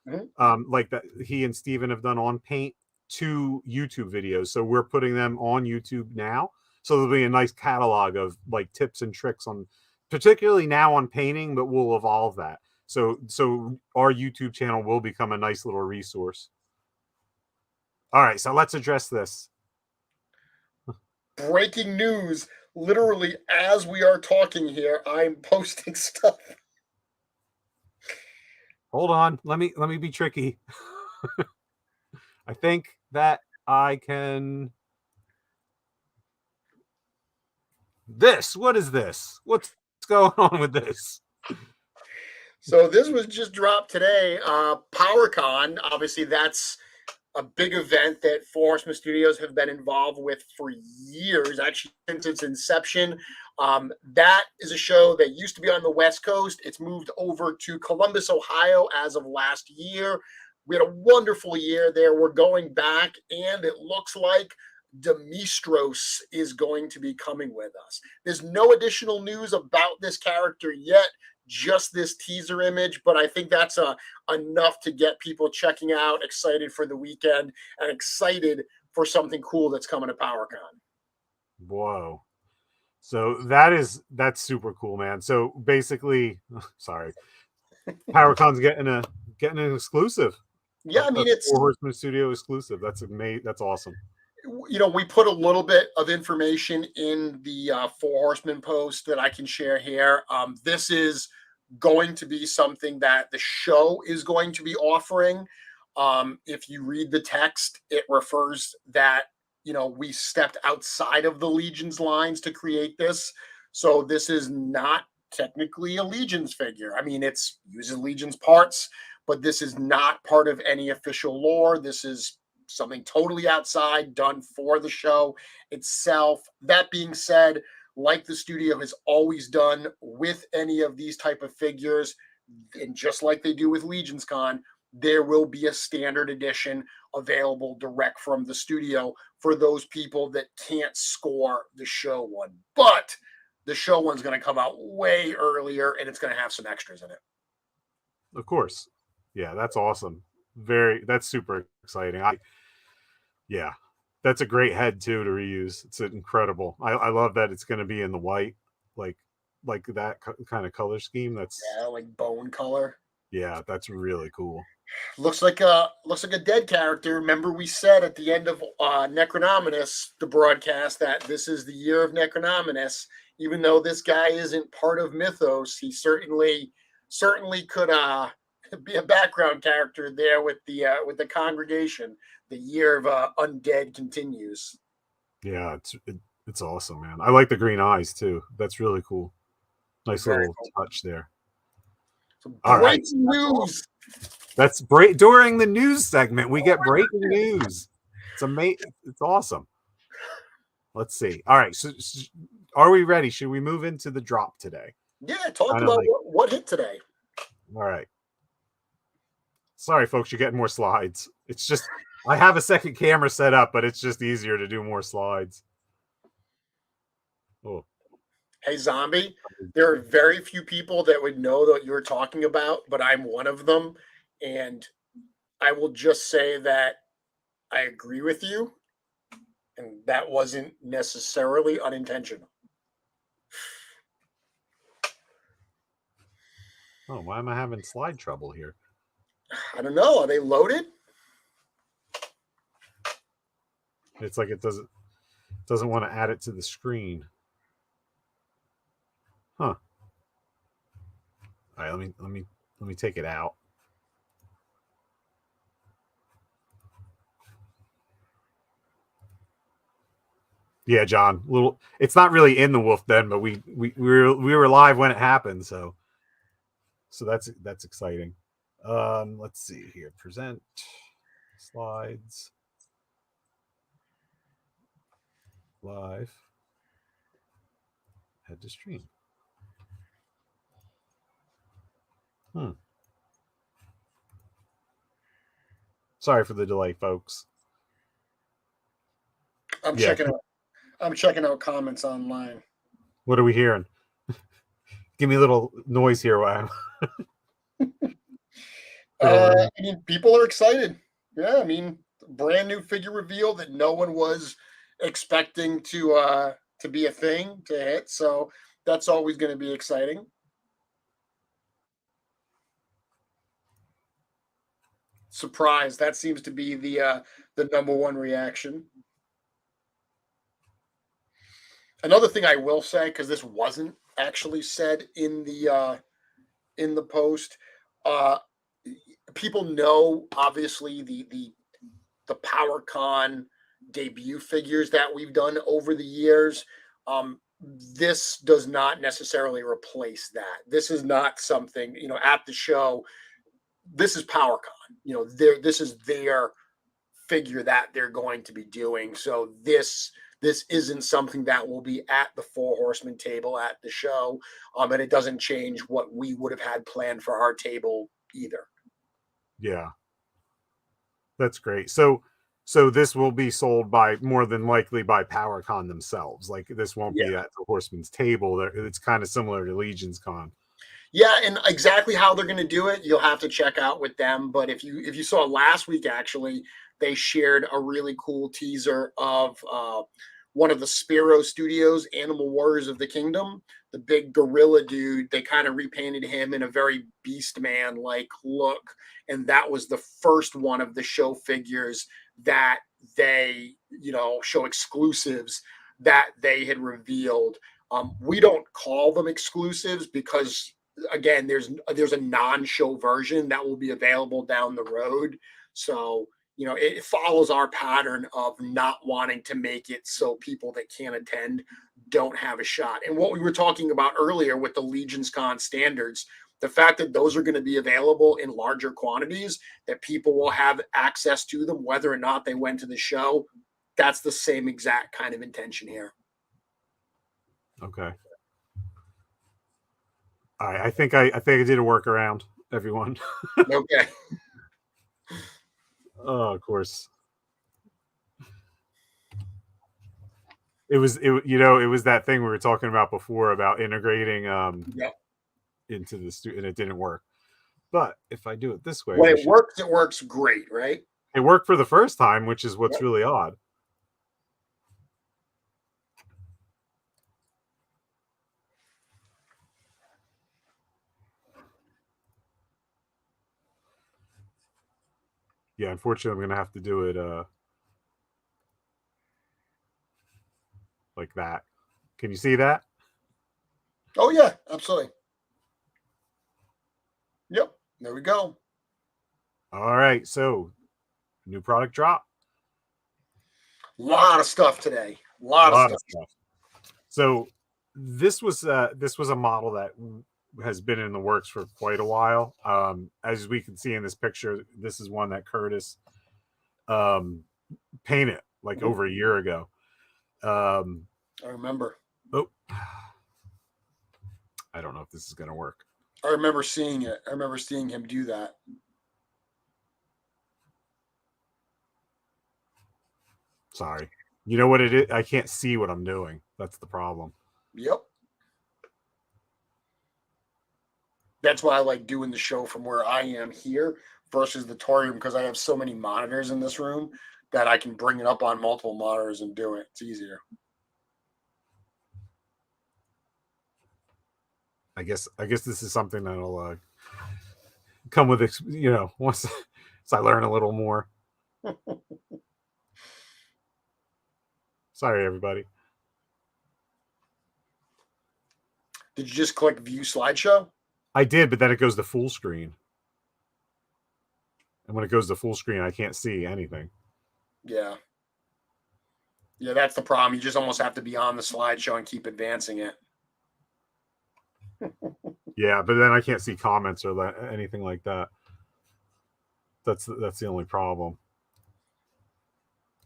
like that he and Steven have done on Paint, to YouTube videos. So we're putting them on YouTube now. So there'll be a nice catalog of like tips and tricks on, particularly now on painting, but we'll evolve that. So our YouTube channel will become a nice little resource. All right, so let's address this. Breaking news. Literally, as we are talking here, I'm posting stuff. Hold on. Let me be tricky. I think that I can. What is this? What's going on with this? So this was just dropped today. PowerCon, obviously that's a big event that Horsemen Studios have been involved with for years, actually since its inception. That is a show that used to be on the West Coast. It's moved over to Columbus, Ohio as of last year. We had a wonderful year there. We're going back, and it looks like Demistros is going to be coming with us. There's no additional news about this character yet, just this teaser image, but I think that's enough to get people checking out, excited for the weekend, and excited for something cool that's coming to PowerCon. Whoa. So that's super cool, man. So basically, sorry, PowerCon's getting an exclusive. Yeah, I mean, it's Horsemen Studio exclusive. That's amazing. That's awesome. You know, we put a little bit of information in the Four Horsemen post that I can share here. This is going to be something that the show is going to be offering. If you read the text, it refers that, you know, we stepped outside of the Legion's lines to create this. So this is not technically a Legion's figure. I mean, it's uses Legion's parts, but this is not part of any official lore. This is something totally outside, done for the show itself. That being said, like the studio has always done with any of these type of figures, and just like they do with Legion's Con, there will be a standard edition available direct from the studio for those people that can't score the show one. But the show one's going to come out way earlier, and it's going to have some extras in it. Of course. Yeah, that's awesome. That's super exciting. Yeah, that's a great head too to reuse. It's incredible. I love that it's going to be in the white, like that kind of color scheme. That's like bone color. Yeah, that's really cool. Looks like a dead character. Remember, we said at the end of Necronominus, the broadcast, that this is the year of Necronominus. Even though this guy isn't part of Mythos, he certainly could be a background character there with the congregation. The year of undead continues. Yeah, it's awesome, man. I like the green eyes too. That's really cool. Nice little touch there. So breaking news. That's during the news segment. We get breaking news. It's amazing. It's awesome. Let's see. All right. So are we ready? Should we move into the drop today? Yeah. Talk about what hit today. All right. Sorry, folks. You're getting more slides. It's just I have a second camera set up, but it's just easier to do more slides. Oh. Hey, Zombie, there are very few people that would know what you're talking about, but I'm one of them. And I will just say that I agree with you. And that wasn't necessarily unintentional. Oh, why am I having slide trouble here? I don't know. Are they loaded? It's like it doesn't want to add it to the screen. Huh. All right, let me take it out. Yeah, John. Little. It's not really in the wolf den, but we were live when it happened, so that's exciting. Let's see here. Present slides live. Head to stream. Sorry for the delay, folks. I'm Yeah. checking out comments online. What are we hearing? Give me a little noise here. Wow. I mean, people are excited. Yeah, I mean, brand new figure reveal that no one was expecting to be a thing to hit. So that's always going to be exciting. Surprise! That seems to be the number one reaction. Another thing I will say, because this wasn't actually said in the post, uh, people know obviously the PowerCon debut figures that we've done over the years. This does not necessarily replace that. This is not something, at the show. This is PowerCon. This is their figure that they're going to be doing. So this isn't something that will be at the Four Horsemen table at the show, and it doesn't change what we would have had planned for our table either. Yeah, that's great. So this will be sold by more than likely by PowerCon themselves. Like this won't be at the Horsemen's table. It's kind of similar to Legion's Con. Yeah, and exactly how they're going to do it, you'll have to check out with them. But if you saw last week, actually, they shared a really cool teaser of one of the Spiro Studios, Animal Warriors of the Kingdom, the big gorilla dude. They kind of repainted him in a very Beastman-like look, and that was the first one of the show figures that they, show exclusives that they had revealed. We don't call them exclusives because, again, there's a non-show version that will be available down the road. So, it follows our pattern of not wanting to make it so people that can't attend don't have a shot. And what we were talking about earlier with the Legion's Con standards, the fact that those are going to be available in larger quantities, that people will have access to them, whether or not they went to the show, that's the same exact kind of intention here. Okay. I think I did a workaround, everyone. Okay. Oh, of course. It was that thing we were talking about before about integrating into the and it didn't work. But if I do it this way, when it works great, right? It worked for the first time, which is what's really odd. Yeah, unfortunately, I'm going to have to do it like that. Can you see that? Oh, yeah, absolutely. Yep, there we go. All right, so new product drop. A lot of stuff today. A lot of stuff. So this was a model that has been in the works for quite a while. As we can see in this picture, this is one that Curtis painted like over a year ago. I remember. Oh, I don't know if this is going to work. I remember seeing it. I remember seeing him do that. Sorry. You know what it is? I can't see what I'm doing. That's the problem. Yep. That's why I like doing the show from where I am here versus the toy room, because I have so many monitors in this room that I can bring it up on multiple monitors and do it. It's easier. I guess this is something that'll come with, once I learn a little more. Sorry, everybody. Did you just click view slideshow? I did, but then it goes to full screen. And when it goes to full screen, I can't see anything. Yeah. Yeah, that's the problem. You just almost have to be on the slideshow and keep advancing it. Yeah, but then I can't see comments or anything like that. That's the only problem.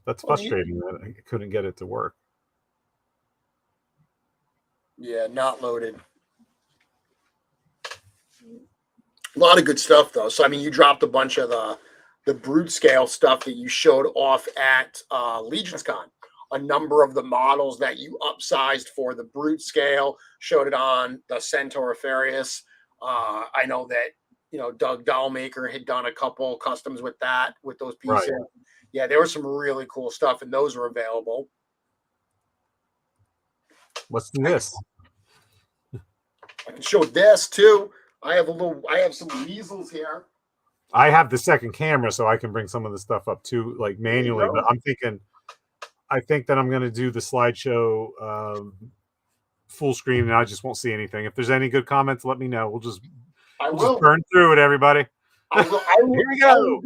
That's frustrating that I couldn't get it to work. Yeah, not loaded. A lot of good stuff though. So I mean, you dropped a bunch of the brute scale stuff that you showed off at Legion's Con. A number of the models that you upsized for the brute scale, showed it on the Centaur Farius. I know that Doug Dollmaker had done a couple customs with those pieces. Right. Yeah, there was some really cool stuff, and those were available. Let's do this. I can show this too. I have some weasels here. I have the second camera, so I can bring some of the stuff up too, like manually. But I think that I'm going to do the slideshow full screen, and I just won't see anything. If there's any good comments, let me know. We'll just burn through it, everybody. Here we go.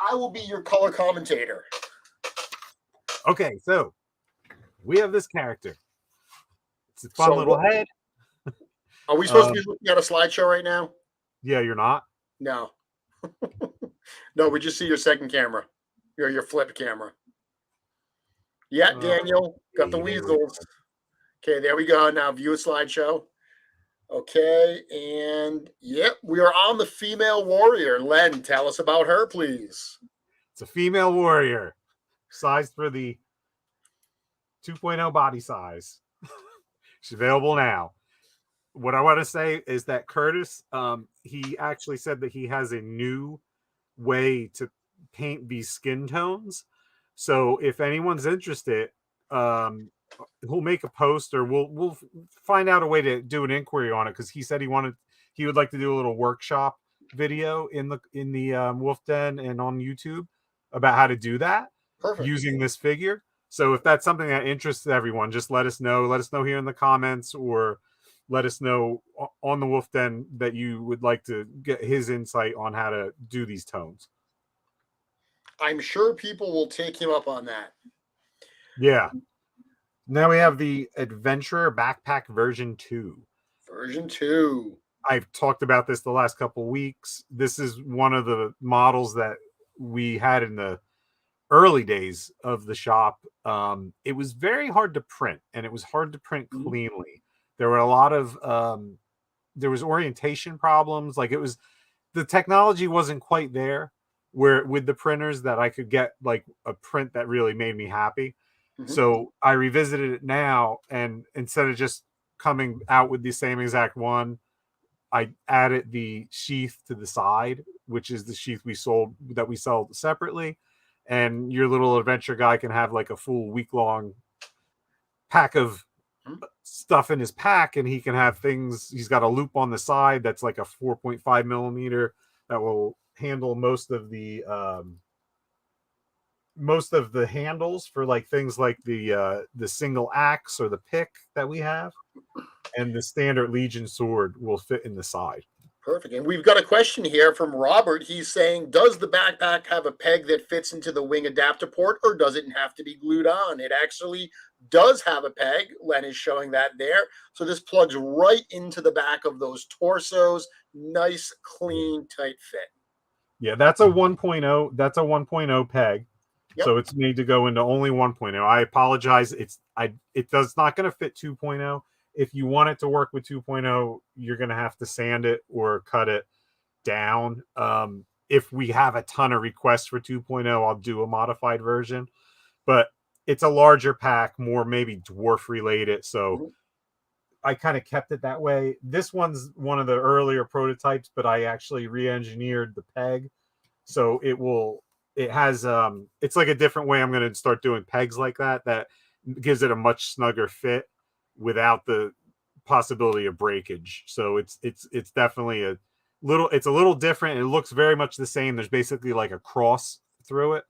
I will be your color commentator. Okay, so we have this character. It's a fun little head. Are we supposed to be looking at a slideshow right now? Yeah, you're not? No. No, we just see your second camera. Your flip camera. Yeah, Daniel. Got the weasels. Okay, there we go. Now view a slideshow. Okay, and yep, we are on the female warrior. Len, tell us about her, please. It's a female warrior, sized for the 2.0 body size. She's available now. What I want to say is that Curtis, he actually said that he has a new way to paint these skin tones. So if anyone's interested, he'll make a post, or we'll find out a way to do an inquiry on it, because he said he would like to do a little workshop video in the Wolf Den and on YouTube about how to do that. Perfect. Using this figure. So if that's something that interests everyone, just let us know. Let us know here in the comments, or let us know on the Wolf Den that you would like to get his insight on how to do these tones. I'm sure people will take him up on that. Yeah. Now we have the Adventurer Backpack version 2. Version 2. I've talked about this the last couple weeks. This is one of the models that we had in the early days of the shop. It was very hard to print, and it was hard to print cleanly. There were a lot of there was orientation problems. Like, the technology wasn't quite there where with the printers that I could get like a print that really made me happy. So I revisited it now, and instead of just coming out with the same exact one, I added the sheath to the side, which is the sheath we sell separately. And your little adventure guy can have like a full week-long pack of stuff in his pack, and he can have things. He's got a loop on the side that's like a 4.5 millimeter that will handle most of the handles for like things like the single axe or the pick that we have, and the standard Legion sword will fit in the side. Perfect. And we've got a question here from Robert. He's saying, does the backpack have a peg that fits into the wing adapter port, or does it have to be glued on? It actually does have a peg. Len is showing that there. So this plugs right into the back of those torsos. Nice, clean, tight fit. Yeah, that's a 1.0. That's a 1.0 peg. Yep. So it's made to go into only 1.0. I apologize. It does not going to fit 2.0. If you want it to work with 2.0, you're going to have to sand it or cut it down. If we have a ton of requests for 2.0, I'll do a modified version. But it's a larger pack, more maybe dwarf related. So I kind of kept it that way. This one's one of the earlier prototypes, but I actually re-engineered the peg. So it has it's like a different way I'm going to start doing pegs like that gives it a much snugger fit without the possibility of breakage. So it's definitely a little different. It looks very much the same. There's basically like a cross through it,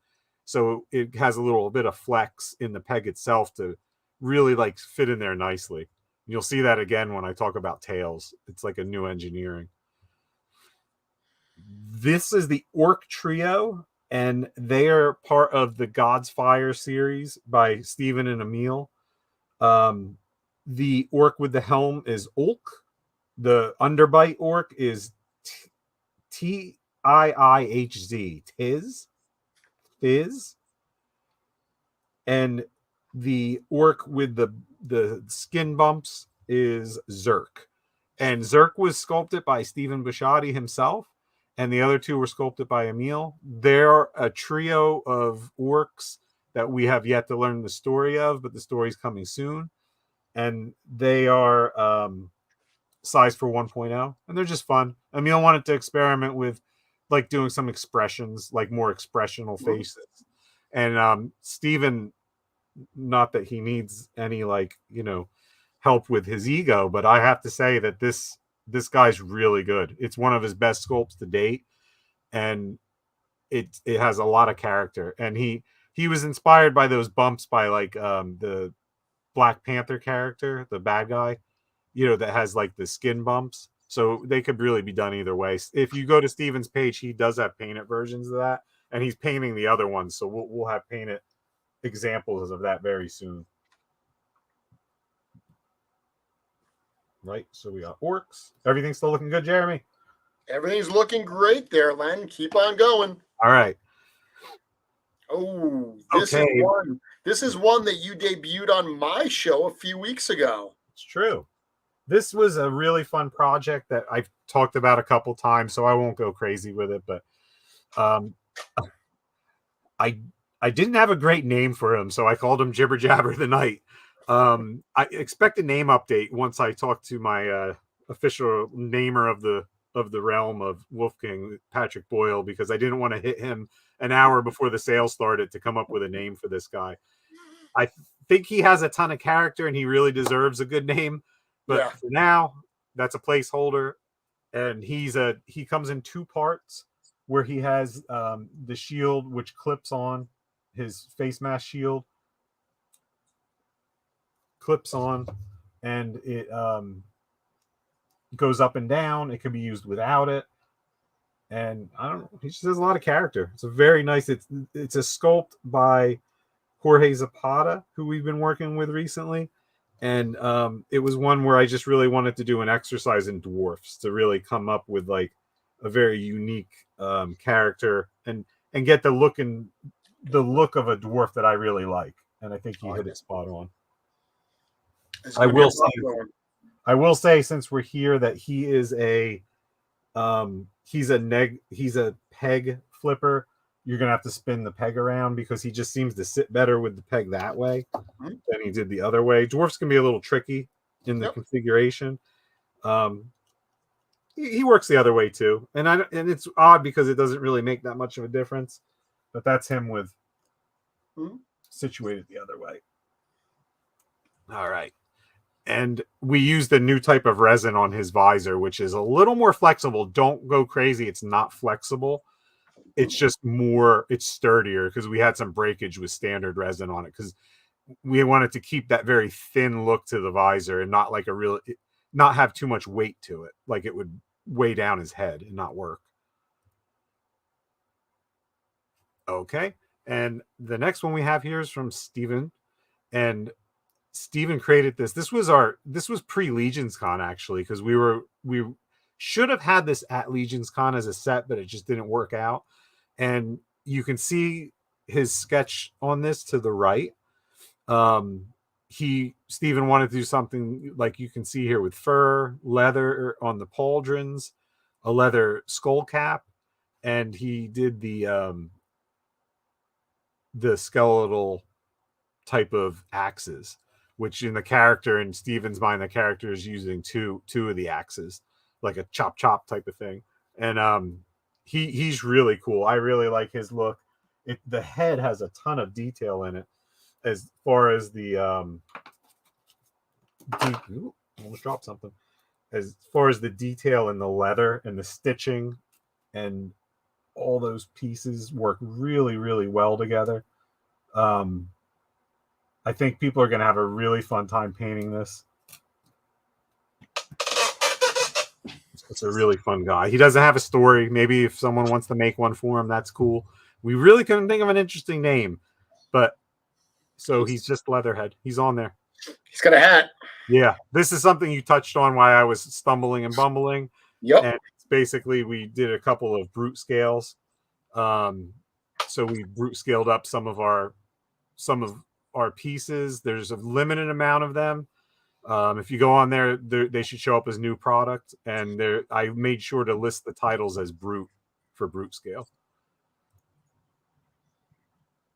so it has a little bit of flex in the peg itself to really like fit in there nicely. You'll see that again when I talk about tails. It's like a new engineering. This is the Orc Trio, and they are part of the God's Fire series by Stephen and Emil. The orc with the helm is Ulk. The underbite orc is Tiihz, Tiz. And the orc with the skin bumps is Zerk. And Zerk was sculpted by Stephen Bishotti himself, and the other two were sculpted by Emil. They're a trio of orcs that we have yet to learn the story of, but the story's coming soon. And they are sized for 1.0, and they're just fun. Emil wanted to experiment with like doing some expressions, like more expressional faces. And Stephen, not that he needs any like, help with his ego, but I have to say that this guy's really good. It's one of his best sculpts to date, and it has a lot of character. And he was inspired by those bumps by like the Black Panther character, the bad guy, that has like the skin bumps. So they could really be done either way. If you go to Steven's page, he does have painted versions of that, and he's painting the other ones. So we'll have painted examples of that very soon. Right, so we got orcs. Everything's still looking good, Jeremy? Everything's looking great there, Len. Keep on going. All right. Oh, this is one that you debuted on my show a few weeks ago. It's true. This was a really fun project that I've talked about a couple times, so I won't go crazy with it, but I didn't have a great name for him, so I called him Jibber Jabber the Knight. I expect a name update once I talk to my official namer of the realm of Wolf King, Patrick Boyle, because I didn't want to hit him an hour before the sale started to come up with a name for this guy. I think he has a ton of character and he really deserves a good name, but for now, that's a placeholder. And he comes in two parts, where he has the shield which clips on his face mask shield. Clips on, and it goes up and down. It can be used without it, and I don't know. He just has a lot of character. It's a very nice. It's a sculpt by Jorge Zapata, who we've been working with recently, and it was one where I just really wanted to do an exercise in dwarfs to really come up with like a very unique character and get the look of a dwarf that I really like, and I think he hit it spot on. I will say, since we're here, that he is he's a peg flipper. You're gonna have to spin the peg around because he just seems to sit better with the peg that way than he did the other way. Dwarfs can be a little tricky in the configuration. He works the other way too, and it's odd because it doesn't really make that much of a difference. But that's him with situated the other way. All right. And we used a new type of resin on his visor, which is a little more flexible. Don't go crazy. It's not flexible. It's just it's sturdier because we had some breakage with standard resin on it because we wanted to keep that very thin look to the visor and not like not have too much weight to it. Like it would weigh down his head and not work. Okay. And the next one we have here is from Steven. And Steven created this. This was pre-Legions Con, actually, because we should have had this at Legions Con as a set, but it just didn't work out. And you can see his sketch on this to the right. Steven wanted to do something like you can see here with fur, leather on the pauldrons, a leather skull cap, and he did the skeletal type of axes, which in Steven's mind, the character is using two of the axes, like a chop type of thing. And he's really cool. I really like his look. The head has a ton of detail in it, as far as the almost dropped something. As far as the detail in the leather and the stitching and all those pieces work really, really well together. I think people are going to have a really fun time painting this. It's a really fun guy. He doesn't have a story. Maybe if someone wants to make one for him, that's cool. We really couldn't think of an interesting name, but so he's just Leatherhead. He's on there. He's got a hat. Yeah, this is something you touched on while I was stumbling and bumbling. Yep. And basically, we did a couple of brute scales. So we brute scaled up some of our pieces. There's a limited amount of them. If you go on there, they should show up as new product. And I made sure to list the titles as brute for brute scale.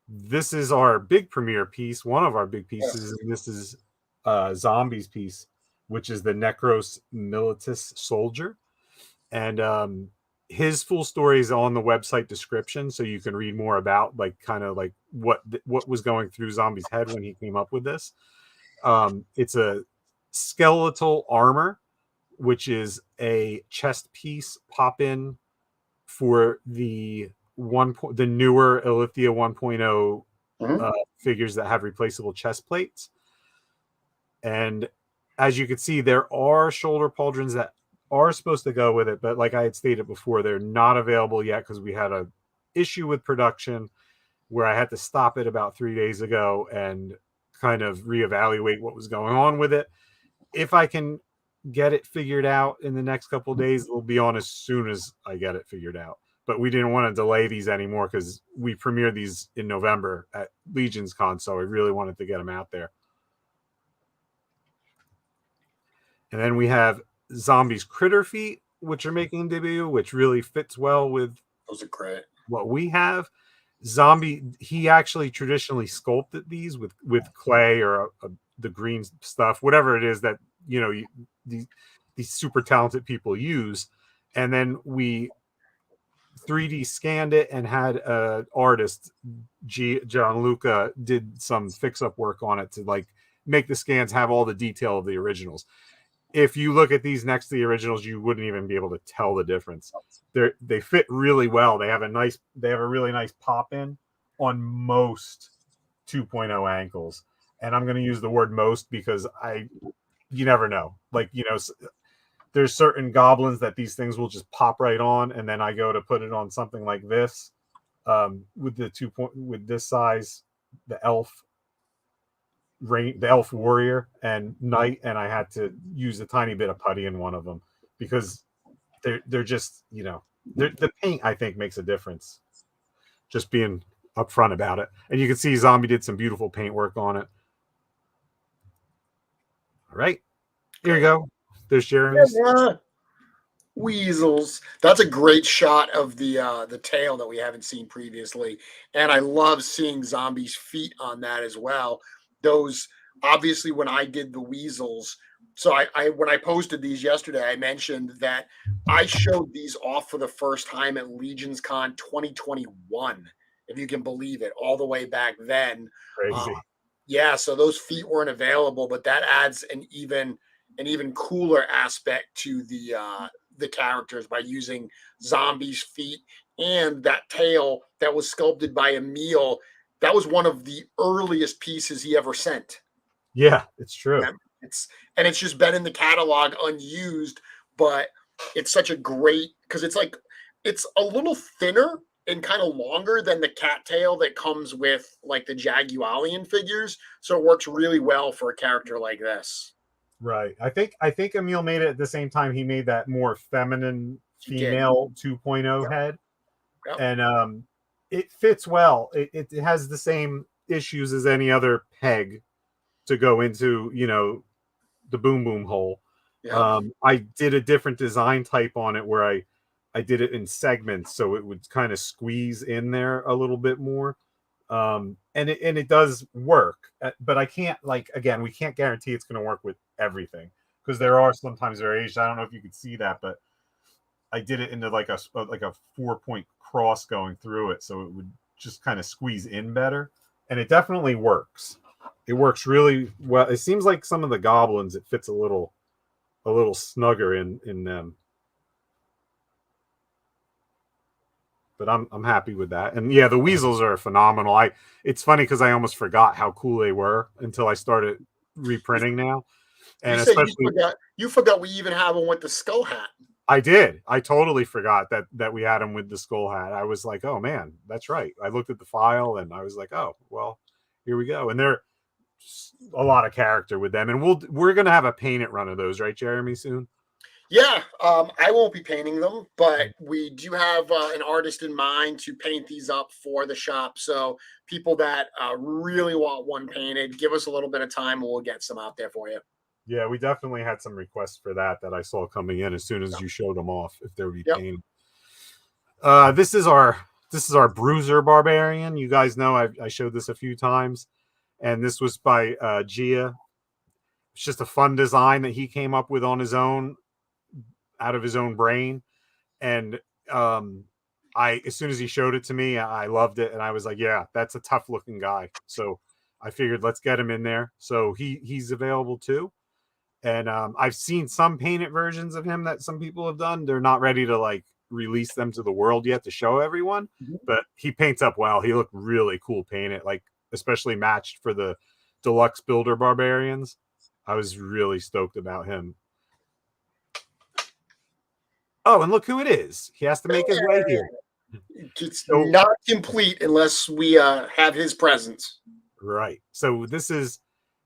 This is our big premiere piece, one of our big pieces, and this is Zombies piece, which is the Necros Militis soldier. And his full story is on the website description, so you can read more about like kind of like what was going through Zombie's head when he came up with this. It's a skeletal armor, which is a chest piece pop in for the newer Ilithia 1.0 figures that have replaceable chest plates. And as you can see, there are shoulder pauldrons that are supposed to go with it, but like I had stated before, they're not available yet because we had a issue with production where I had to stop it about 3 days ago and kind of reevaluate what was going on with it. If I can get it figured out in the next couple of days, it'll be on as soon as I get it figured out. But we didn't want to delay these anymore because we premiered these in November at Legions Con, so I really wanted to get them out there. And then we have Zombies Critter Feet, which are making debut, which really fits well with those are great. What we have. Zombie, he actually traditionally sculpted these with clay or the green stuff, whatever it is that these super talented people use. And then we 3D scanned it and had an artist, Gianluca, did some fix-up work on it to like make the scans have all the detail of the originals. If you look at these next to the originals, you wouldn't even be able to tell the difference. They fit really well. They have a really nice pop in on most 2.0 ankles. And I'm going to use the word most because you never know. Like, there's certain goblins that these things will just pop right on. And then I go to put it on something like this with this size, the elf warrior and knight, and I had to use a tiny bit of putty in one of them because they're just the paint I think makes a difference. Just being upfront about it, and you can see Zombie did some beautiful paint work on it. All right, here you go. There's Jeremy's. Weasels. That's a great shot of the tail that we haven't seen previously, and I love seeing Zombie's feet on that as well. Those obviously when I did the weasels, so I when I posted these yesterday, I mentioned that I showed these off for the first time at Legions Con 2021, if you can believe it, all the way back then. Crazy. Yeah, so those feet weren't available, but that adds an even cooler aspect to the characters by using Zombie's feet and that tail that was sculpted by Emil. That was one of the earliest pieces he ever sent. Yeah, it's true. Yeah, it's just been in the catalog unused, but it's such a great because it's a little thinner and kind of longer than the cattail that comes with like the Jagualian figures. So it works really well for a character like this. Right. I think Emil made it at the same time he made that more feminine female 2.0 head. Yep. And it fits well. It has the same issues as any other peg to go into, the boom boom hole. Yeah. I did a different design type on it where I did it in segments so it would kind of squeeze in there a little bit more. And it does work, but I can't we can't guarantee it's going to work with everything because there are sometimes variations. I don't know if you could see that, but I did it into like a 4-point cross going through it, so it would just kind of squeeze in better, and it definitely works. It works really well. It seems like some of the goblins, it fits a little snugger in them. But I'm happy with that. And yeah, the weasels are phenomenal. It's funny because I almost forgot how cool they were until I started reprinting now. And especially you forgot we even have one with the skull hat. I did. I totally forgot that we had him with the skull hat. I was like, oh man, that's right. I looked at the file and I was like, oh well, here we go. And they're a lot of character with them, and we're gonna have a painted run of those, right, Jeremy? Soon. Yeah, I won't be painting them, but we do have an artist in mind to paint these up for the shop. So people that really want one painted, give us a little bit of time and we'll get some out there for you. Yeah, we definitely had some requests for that I saw coming in as soon as you showed them off, if they would be painted. This is our Bruiser Barbarian. You guys know I showed this a few times, and this was by Gia. It's just a fun design that he came up with on his own, out of his own brain. And as soon as he showed it to me, I loved it, and I was like, yeah, that's a tough looking guy. So I figured let's get him in there. So he's available too. And I've seen some painted versions of him that some people have done. They're not ready to like release them to the world yet to show everyone, but he paints up well. He looked really cool painted, like especially matched for the deluxe builder barbarians. I was really stoked about him. Oh, and look who it is. He has to make his way here. It's not complete unless we have his presence. Right. So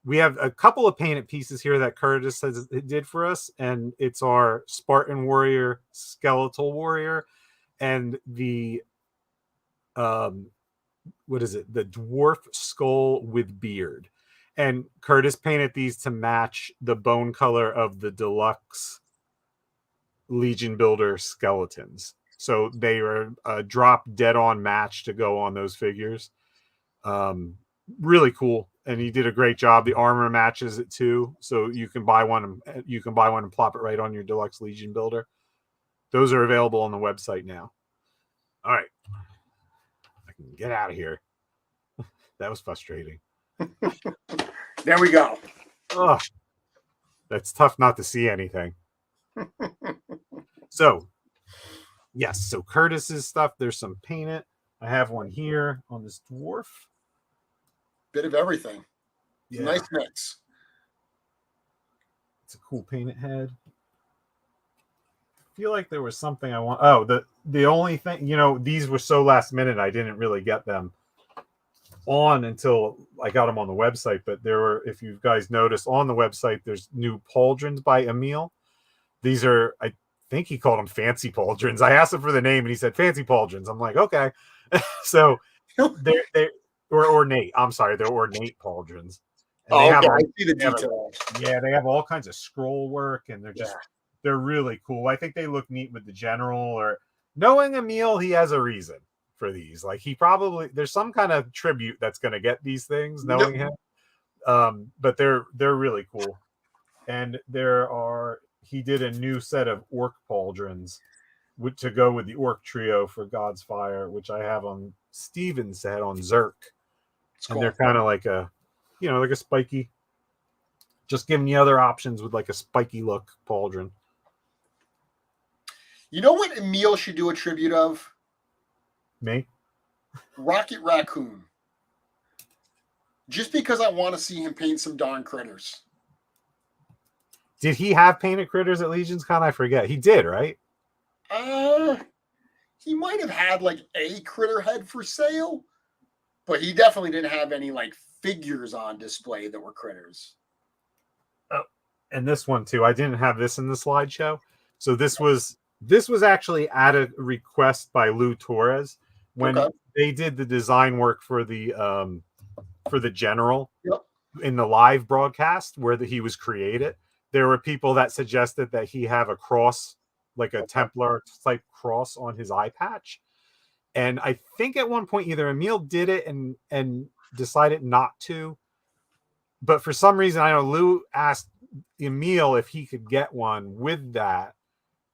we have a couple of painted pieces here that Curtis did for us, and it's our Spartan Warrior, Skeletal Warrior, and the what is it? The Dwarf Skull with Beard. And Curtis painted these to match the bone color of the deluxe Legion Builder skeletons. So they are a drop dead on match to go on those figures. Really cool. And he did a great job. The armor matches it too. So you can buy one and plop it right on your deluxe Legion Builder. Those are available on the website now. All right. I can get out of here. That was frustrating. There we go. Oh, that's tough not to see anything. So, yes. So Curtis's stuff, there's some painted. I have one here on this dwarf. Bit of everything. Yeah. Nice mix. It's a cool painted head. I feel like there was something I want. Oh, the only thing, these were so last minute, I didn't really get them on until I got them on the website. But there were, if you guys noticed on the website, there's new pauldrons by Emil. These are, I think he called them fancy pauldrons. I asked him for the name and he said fancy pauldrons. I'm like, okay. So they're ornate. I'm sorry, they're ornate pauldrons. And I see the details. They have all kinds of scroll work, and they're really cool. I think they look neat with the general. Or knowing Emil, he has a reason for these. Like there's some kind of tribute that's going to get these things, knowing him. But they're really cool. And he did a new set of orc pauldrons to go with the Orc Trio for God's Fire, which I have on Steven's head on Zerk. Cool. And they're kind of like like a spiky, just giving you other options with like a spiky look pauldron. You know what Emil should do a tribute of? Me? Rocket Raccoon. Just because I want to see him paint some darn critters. Did he have painted critters at Legion's Con? I forget. He did, right? He might have had like a critter head for sale, but he definitely didn't have any like figures on display that were critters. Oh, and this one too. I didn't have this in the slideshow. So this was actually at a request by Lou Torres when they did the design work for the general in the live broadcast where he was created. There were people that suggested that he have a cross, like a Templar type cross on his eye patch. And I think at one point either Emil did it and decided not to. But for some reason, I know Lou asked Emil if he could get one with that.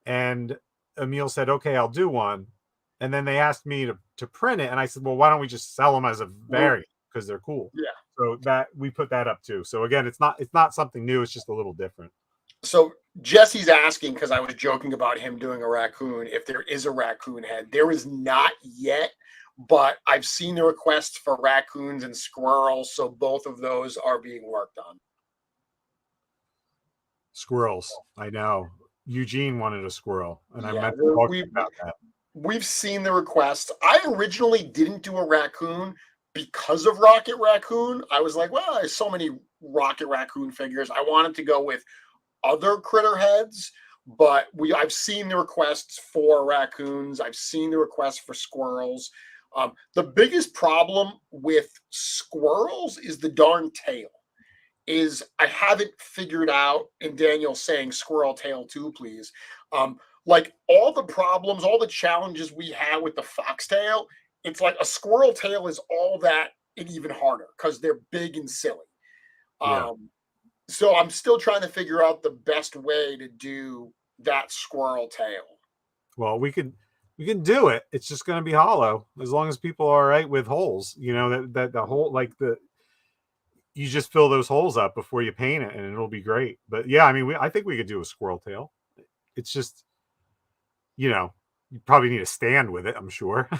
And Emil said, okay, I'll do one. And then they asked me to print it. And I said, well, why don't we just sell them as a variant? Because they're cool. Yeah. So that we put that up too. So again, it's not something new. It's just a little different. So Jesse's asking, because I was joking about him doing a raccoon, if there is a raccoon head. There is not yet, but I've seen the requests for raccoons and squirrels. So both of those are being worked on. Squirrels. I know. Eugene wanted a squirrel, and I Yeah, meant to talk to you about that. we've seen the requests. I originally didn't do a raccoon because of Rocket Raccoon. I was like, well, there's so many Rocket Raccoon figures. I wanted to go with other critter heads, but I've seen the requests for raccoons. I've seen the requests for squirrels. The biggest problem with squirrels is the darn tail. Is I haven't figured out, and Daniel's saying squirrel tail too, please. Like all the problems, all the challenges we had with the foxtail, it's like a squirrel tail is all that and even harder because they're big and silly. Yeah. So I'm still trying to figure out the best way to do that squirrel tail. Well, we can do it. It's just going to be hollow as long as people are all right with holes. You know that the whole you just fill those holes up before you paint it, and it'll be great. But yeah, I mean, I think we could do a squirrel tail. It's just, you probably need a stand with it, I'm sure.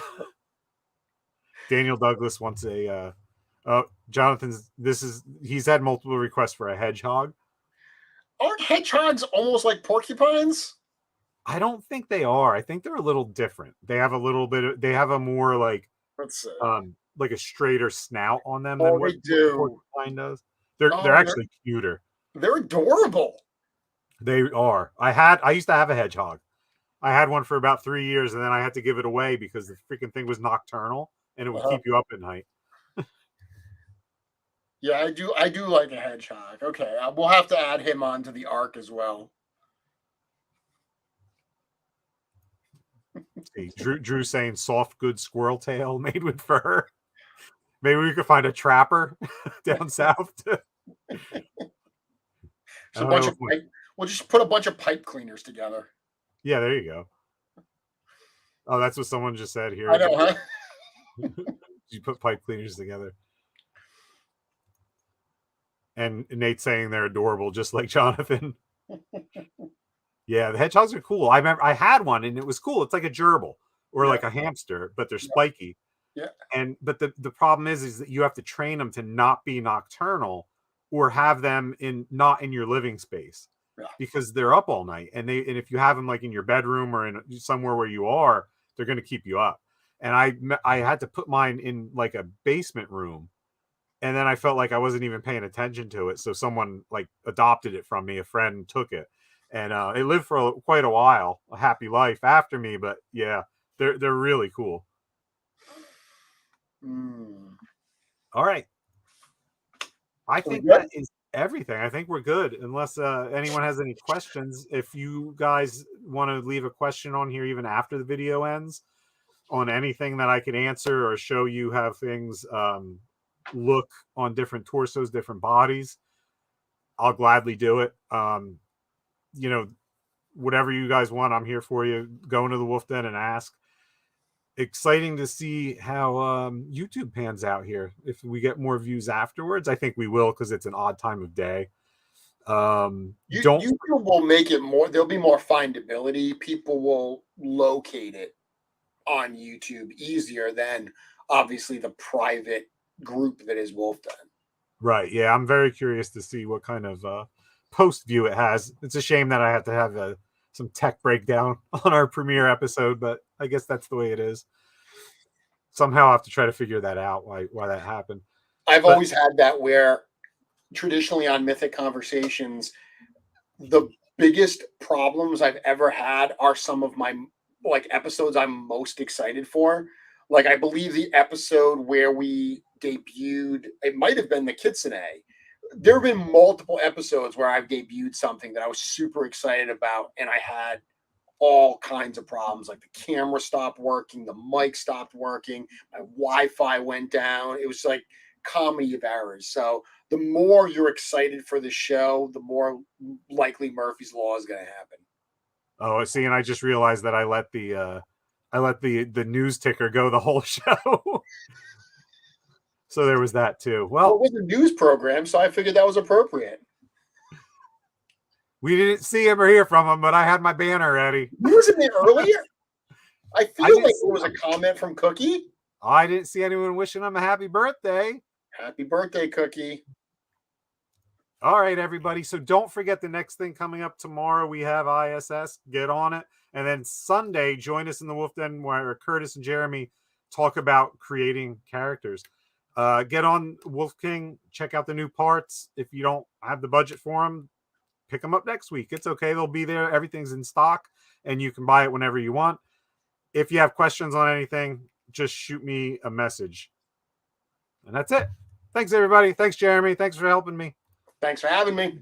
Daniel Douglas wants a. Jonathan's. He's had multiple requests for a hedgehog. Aren't hedgehogs almost like porcupines? I don't think they are. I think they're a little different. They have a little bit of. They have a more like a straighter snout on them than what porcupine does. They're actually cuter. They're adorable. They are. I used to have a hedgehog. I had one for about 3 years, and then I had to give it away because the freaking thing was nocturnal and it would keep you up at night. Yeah, I do like a hedgehog. Okay, we'll have to add him onto the arc as well. See, Drew saying soft, good squirrel tail made with fur. Maybe we could find a trapper down south. We'll just put a bunch of pipe cleaners together. Yeah, there you go. Oh, that's what someone just said here. I know, huh? You put pipe cleaners together. And Nate's saying they're adorable, just like Jonathan. Yeah, the hedgehogs are cool. I remember I had one and it was cool. It's like a gerbil or like a hamster, but they're spiky. Yeah. But the problem is that you have to train them to not be nocturnal or have them not in your living space because they're up all night. And if you have them like in your bedroom or in somewhere where you are, they're going to keep you up. And I had to put mine in like a basement room. And then I felt like I wasn't even paying attention to it. So someone like adopted it from me. A friend took it. And it lived for quite a while, a happy life after me. But yeah, they're really cool. All right. I think that is everything. I think we're good. Unless anyone has any questions. If you guys want to leave a question on here, even after the video ends, on anything that I could answer or show you how things look on different torsos, different bodies, I'll gladly do it. Whatever you guys want, I'm here for you. Go into the Wolf Den and ask. Exciting to see how YouTube pans out here. If we get more views afterwards, I think we will because it's an odd time of day. YouTube will make it more. There'll be more findability. People will locate it on YouTube easier than obviously the private group that is Wolf Den. Right. Yeah, I'm very curious to see what kind of post view it has. It's a shame that I have to have some tech breakdown on our premiere episode, but I guess that's the way it is. Somehow I have to try to figure that out, why that happened. I've always had that where traditionally on Mythic Conversations, the biggest problems I've ever had are some of my episodes I'm most excited for. Like I believe the episode where we debuted, it might have been the Kitsune. There have been multiple episodes where I've debuted something that I was super excited about, and I had all kinds of problems. Like the camera stopped working, the mic stopped working, my Wi-Fi went down. It was like comedy of errors. So the more you're excited for the show, the more likely Murphy's Law is going to happen. Oh, see, and I just realized that I let the news ticker go the whole show. So there was that too. Well, it was a news program, so I figured that was appropriate. We didn't see him or hear from him, but I had my banner ready. He was in there earlier. I feel like there was a comment from Cookie. I didn't see anyone wishing him a happy birthday. Happy birthday, Cookie. All right, everybody. So don't forget the next thing coming up tomorrow. We have ISS. Get on it. And then Sunday, join us in the Wolf Den where Curtis and Jeremy talk about creating characters. Get on Wolf King. Check out the new parts. If you don't have the budget for them, pick them up next week. It's okay. They'll be there. Everything's in stock, and you can buy it whenever you want. If you have questions on anything, just shoot me a message. And that's it. Thanks, everybody. Thanks, Jeremy. Thanks for helping me. Thanks for having me.